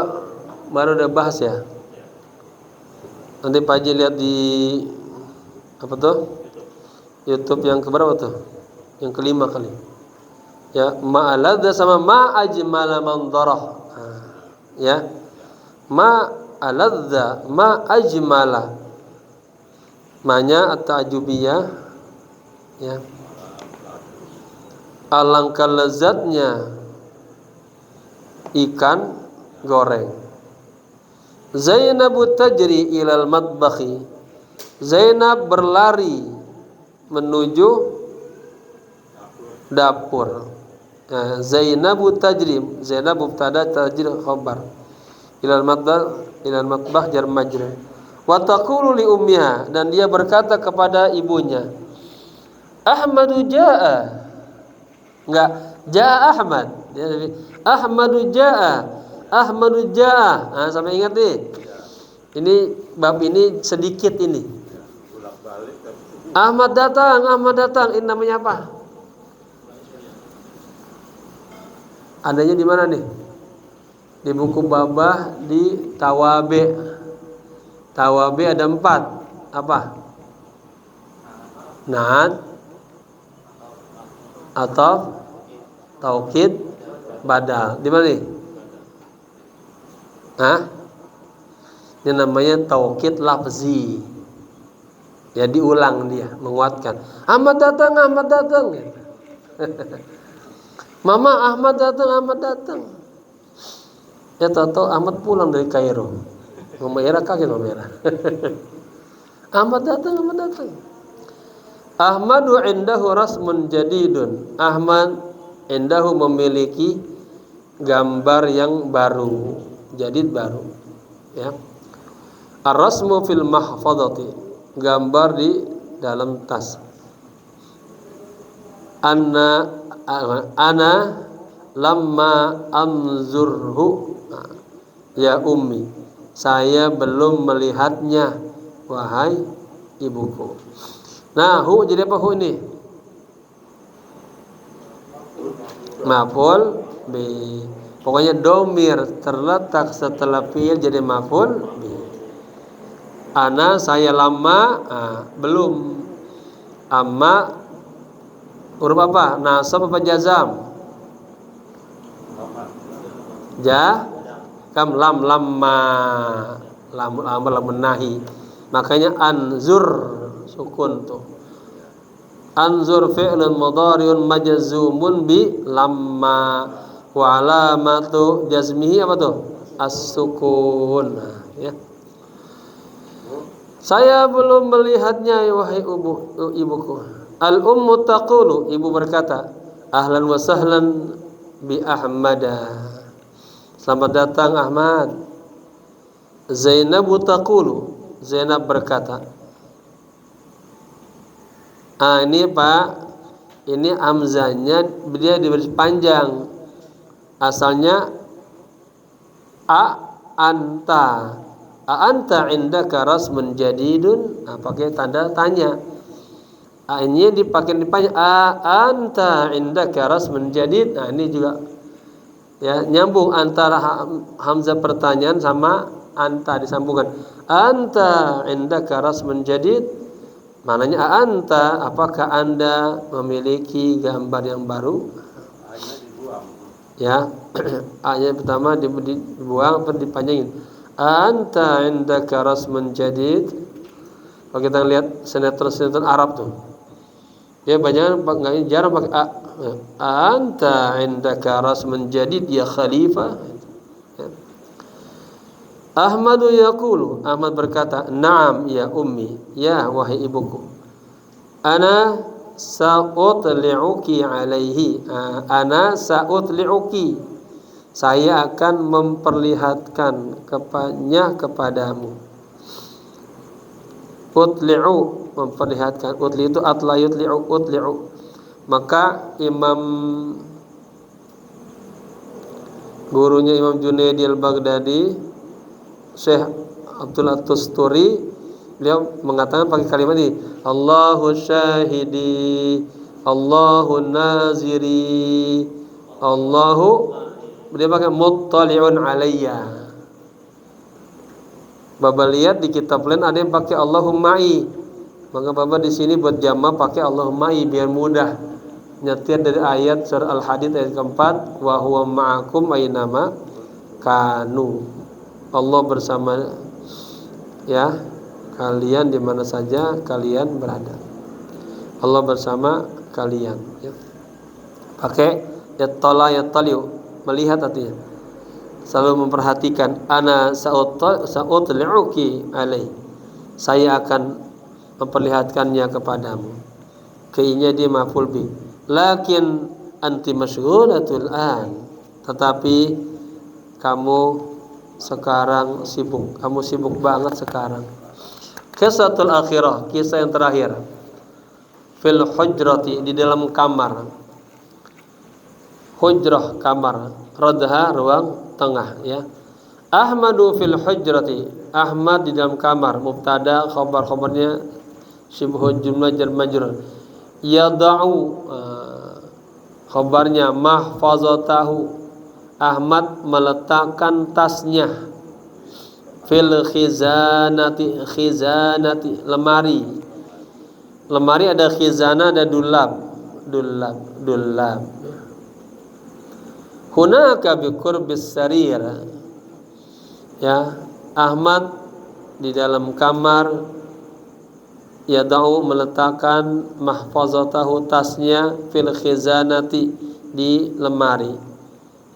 Speaker 1: baru udah bahas ya. Nanti Pak Haji lihat di apa tuh? YouTube yang keberapa tuh? Yang kelima kali. Ya, ma'aladza sama ma'ajmala mandarah. Ya. Ma'aladza, ma'ajmala. Ma-nya at-ta'jubiyah. Ya. Alangkah lezatnya ikan goreng. Zainab tajri ilal matbakhi. Zainab berlari menuju dapur. Zainab tajri, Zainab mubtada, tajri khabar. Ilal matbakh jar majrur. Wa taqulu li ummiha, dan dia berkata kepada ibunya, Ahmadu jaa. Enggak, jaa Ahmad. Ahmadu jaa. Ahmadu jaa. Nah, sampai ingat nih. Ini bab ini sedikit ini. Ahmad datang, Ahmad datang. Ini namanya apa? Adanya di mana nih? Di buku Babah di Tawabe. Tawabe ada 4. Apa? Naat, atau taukid, badal. Di mana nih? Ini namanya taukid lafzi. Ya, diulang dia, menguatkan. Ahmad datang, Ahmad datang. Mama, Ahmad datang, Ahmad datang. Ya, tahu Ahmad pulang dari Kairo. Mama Era kaget, Mama Era. Ahmad datang, Ahmad datang. Ahmadu indahu rasmun jadidun. Ahmad indahu memiliki gambar yang baru, jadid baru. Ya. Ar-rasmu fil mahfadhati, gambar di dalam tas. Ana lamma anzurhu ya ummi, saya belum melihatnya wahai ibuku. Nah, hu jadi apa hu ini? Maf'ul bi. Pokoknya domir terletak setelah fi'il jadi maf'ul bi. Ana, saya lama, belum. Amma huruf apa? Nasab apa jazam? Kam lamma. Lam nahi. Makanya anzur sukun tuh. Anzur fi'lun mudhari'un majzumun bi lamma wa alamatu jazmihi apa tuh? As-sukun. Ya. Saya belum melihatnya wahai ibuku. Al-ummu taqulu, ibu berkata, ahlan wa sahlan bi Ahmada. Selamat datang Ahmad. Zainabu taqulu, Zainab berkata. Ini Pak, ini hamzahnya dia diberi panjang. Asalnya anta. Anta indaka rasmun jadidun. Pakai tanda tanya. Ini dipakai dipanjang. Anta indaka rasmun jadid. Ini juga ya nyambung antara hamzah pertanyaan sama anta disambungkan. Anta indaka rasmun jadid. Maknanya anta, apakah anda memiliki gambar yang baru? Ya, ayat pertama dibuang atau dipanjangin. Anta indaka rasmun jadid. Kalau kita lihat sinetron Arab tuh, ya banyak nggak jarang pakai anta indaka rasmun jadid ya khalifah. Ya. Ahmadu yaqulu, Ahmad berkata, "Na'am ya ummi, ya wahai ibuku. Ana sa'utli'uki alaihi." Ana sa'utli'uki, saya akan memperlihatkan kepadamu. Utli'u, memperlihatkan. Utli itu atla yutli'u, utli'u. Maka gurunya Imam Junaidi al-Baghdadi, Syekh Abdul Tusturi, beliau mengatakan pakai kalimat ini, Allahu syahidi Allahu naziri. Allahu dia pakai muttali'un alayya. Baba lihat di kitab lain ada yang pakai Allahummai. Maka Baba di sini buat jamaah pakai Allahummai biar mudah. Nyetir dari ayat surah Al-Hadid ayat keempat, wa huwa ma'akum aynama kanu. Allah bersama ya kalian di mana saja kalian berada. Allah bersama kalian ya. Pakai yattali'u, melihat artinya. Selalu memperhatikan. Ana sa'utli'uki alaih. Saya akan memperlihatkannya kepadamu. Kayaknya dia maf'ul bih. Lakin anti masyghulatul an. Tetapi kamu sekarang sibuk. Kamu sibuk banget sekarang. Kisatul akhirah, kisah yang terakhir. Fil hujrati, di dalam kamar. Hujrah, kamar. Radha, ruang tengah ya. Ahmadu fil hujrati. Ahmad di dalam kamar. Mubtada, khabar-khabarnya syibhul jumlah jar majrur. Yada'u, khabarnya mahfazatahu. Ahmad meletakkan tasnya. Fil khizanati, khizanati, lemari. Lemari ada khizanah, ada dulab. Hunaka bi qurbis sarir. Ya, Ahmad di dalam kamar. Yada'u meletakkan mahfazatahu, tasnya, fil khizanati, di lemari.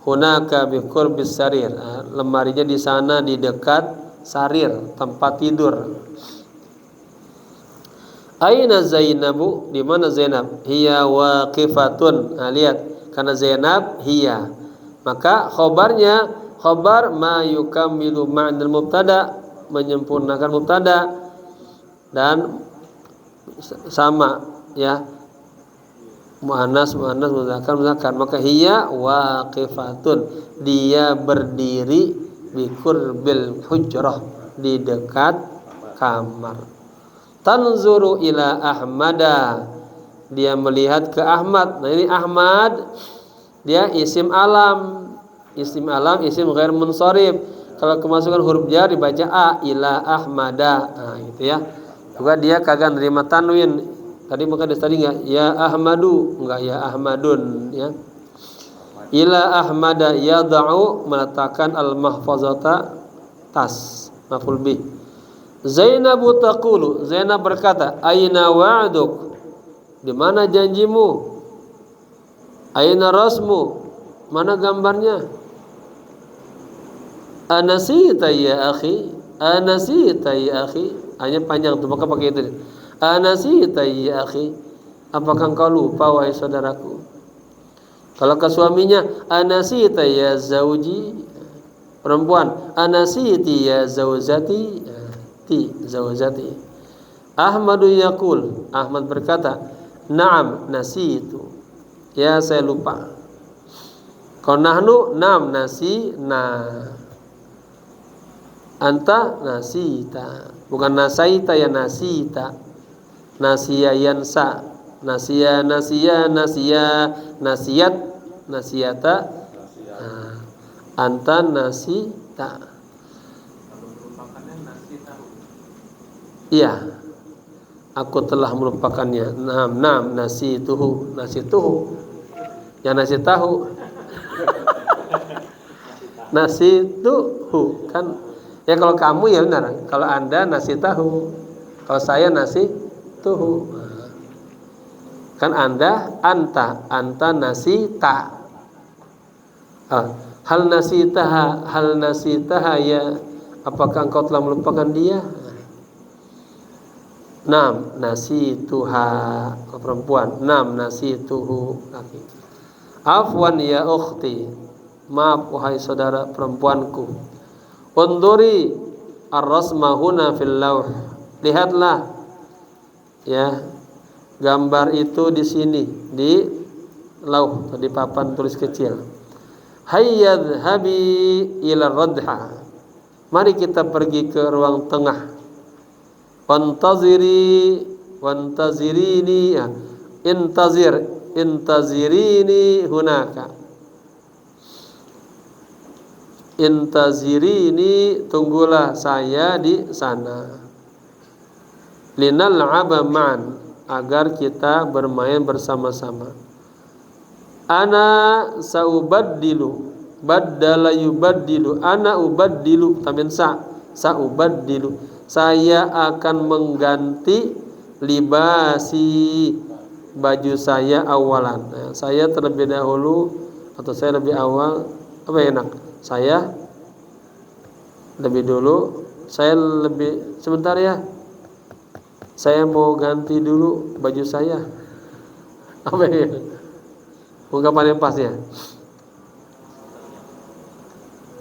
Speaker 1: Hunaka bi qurbis sarir. Lemarinya di sana di dekat sarir, tempat tidur. Aina Zainabu, di mana Zainab? Hiya waqifatun. Lihat, karena Zainab hiya. Maka khabarnya khabar ma yukammilu ma'nal mubtada, menyempurnakan mubtada dan sama ya. Muannas muzakkar. Maka hiya waqifatun, dia berdiri bi qurbil hujrah, di dekat kamar. Tanzuru ila Ahmada, dia melihat ke Ahmad. Nah ini Ahmad dia isim alam, isim ghair munsharif. Kalau kemasukan huruf jar dibaca a, ila Ahmada. Nah gitu ya. Juga dia kagak nerima tanwin. Tadi maka tadi enggak ya Ahmadu, enggak ya Ahmadun ya. Ila Ahmada yad'u, meletakkan al-mahfazata, tas, maf'ul bih. Zainabu taqulu, Zainab berkata, aina wa'duk, di mana janjimu? Aina rasmu, mana gambarnya? Anasita ya akhi, anasita ya akhi. Hanya panjang tuh, maka pakai itu. Anasita ya akhi, apakah engkau lupa wahai saudaraku? Kalau ke suaminya, anasita ya zauji, perempuan, anasiti ya zaujati, zaujati. Ahmadu yaqul, Ahmad berkata, na'am nasitu, ya saya lupa. Kalau nahnu, na'am nasina, anta nasita, bukan nasaita ya nasita. Nasiya yansa, nasiya nasiyat nasiyata, anta nasita. Iya, aku telah melupakannya. Nam nasituhu, ya nasi tahu. Nasituhu kan ya, kalau kamu ya benar, kalau Anda nasi tahu, kalau saya nasi tuhu. Kan anta nasita. Hal nasitaha ya, apakah engkau telah melupakan dia? Nam nasituha, perempuan. Nam nasituhu, laki. Afwan ya ukhti, maaf wahai saudara perempuanku. Unduri ar-rasma huna fil lauh, lihatlah ya gambar itu di sini di lauh, di papan tulis kecil. Hayyadhabi ila radha, mari kita pergi ke ruang tengah. Wantazirini ya, intazirini hunaka. Intazirini, tunggulah saya di sana. Linal'aba ma'an, agar kita bermain bersama-sama. Ana saubaddilu, baddala yubaddilu, ana ubaddilu, tamin saubaddilu, saya akan mengganti libasi, baju saya awalan. Nah, saya terlebih dahulu atau saya lebih awal, apa yang enak? Saya lebih dulu, saya lebih sebentar ya. Saya mau ganti dulu baju saya. Apa ya? Ungkapan yang pas ya.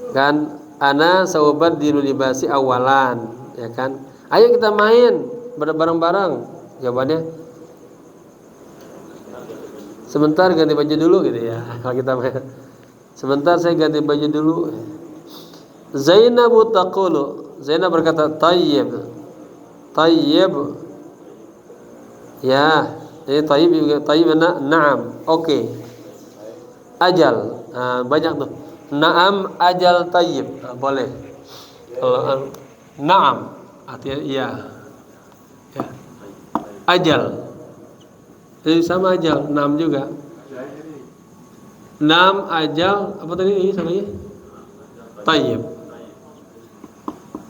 Speaker 1: Kan ana saubaddilu libasi awalan, ya kan? Ayo kita main bareng-bareng. Jawabannya sebentar ganti baju dulu gitu ya. Kalau kita main. Sebentar saya ganti baju dulu. Zainabu taqulu, Zainab berkata tayyib. Tayyib. Ya, ini tayyib juga tayyib na'am. Oke. Ajal. Nah, banyak tuh. Na'am ajal tayyib. Nah, boleh. Kalau na'am artinya iya. Ya. Ajal. Jadi sama ajal, na'am juga. Nam ajal apa tadi ini sama tayyib.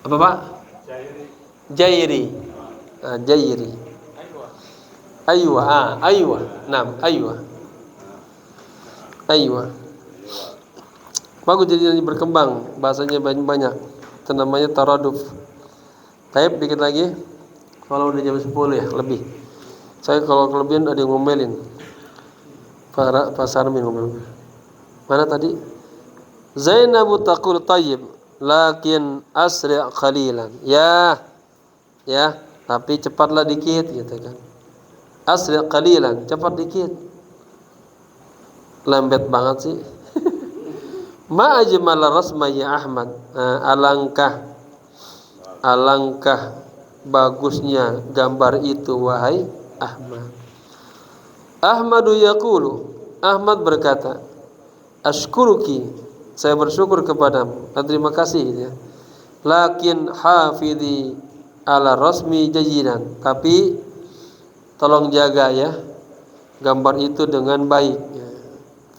Speaker 1: Apa Pak? Jairi. Ah, jairi. Aywa, aywa. Nam, aywa. Aywa. Bagus jadi berkembang, bahasanya banyak. Itu namanya taraduf. Taib dikit lagi. Kalau udah jam 10 ya, lebih. Saya kalau kelebihan ada yang ngomelin. Pak Sarmin ngomel. Mana tadi? Zainabu taqul tayyib, lakin asri' qalilan. Ya, tapi cepatlah dikit gitu kan. Asri' qalilan, cepat dikit. Lambat banget sih. Ma ajmal rasma ya Ahmad. Alangkah bagusnya gambar itu wahai Ahmad. Ahmadu yaqulu, Ahmad berkata, ashkuruki, saya bersyukur kepadamu dan terima kasih ya. Lakin hafidhi ala rasmi jayidan, tapi tolong jaga ya gambar itu dengan baik ya.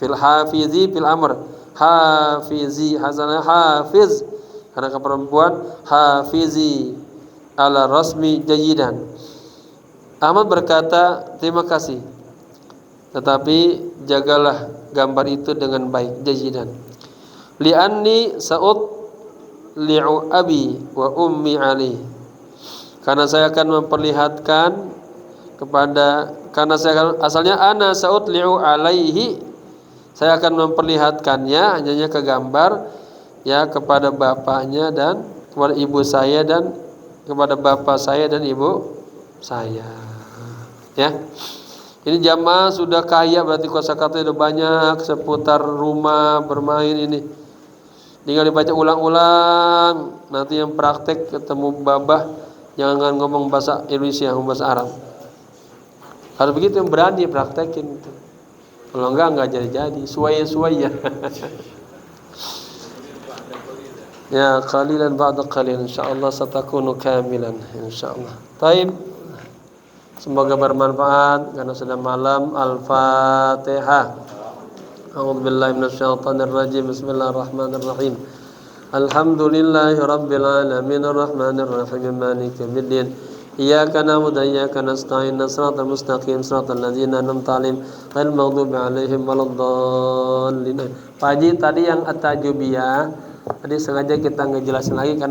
Speaker 1: Fil hafizi fil amr, hafizi hasanah hafiz karena perempuan, hafizi ala rasmi jayidan. Ahmad berkata terima kasih, tetapi jagalah gambar itu dengan baik, jayidan. Li'anni sa'ud li'u abi wa ummi ali, karena saya akan memperlihatkan asalnya ana sa'ud li'u alaihi, saya akan memperlihatkannya hanya ke gambar ya kepada bapaknya dan kepada ibu saya dan kepada bapak saya dan ibu saya ya. Ini jamaah sudah kaya, berarti kosakata sudah banyak seputar rumah bermain ini. Tinggal dibaca ulang-ulang. Nanti yang praktek ketemu babah jangan ngomong bahasa Indonesia, ngomong bahasa Arab. Harus begitu, yang berani praktekin. Kalau enggak jadi-jadi. Suaya-suaya. Ya, qalilan ba'da qalil, insyaallah satakunu kamilan insyaallah. Taib. Semoga bermanfaat karena sudah malam. Al-Fatihah. A'udzubillahi minasyaitonir rajim. Bismillahirrahmanirrahim. Alhamdulillahi rabbil alamin arrahmanir rahim maliki yaumiddin. Iyyaka na'budu wa iyyaka nasta'in. Shiratal mustaqim shiratal ladzina an'amta 'alaihim ghairil maghdubi 'alaihim waladdallin. Pak Haji, tadi yang at-tajubiyah tadi sengaja kita ngejelasin lagi karena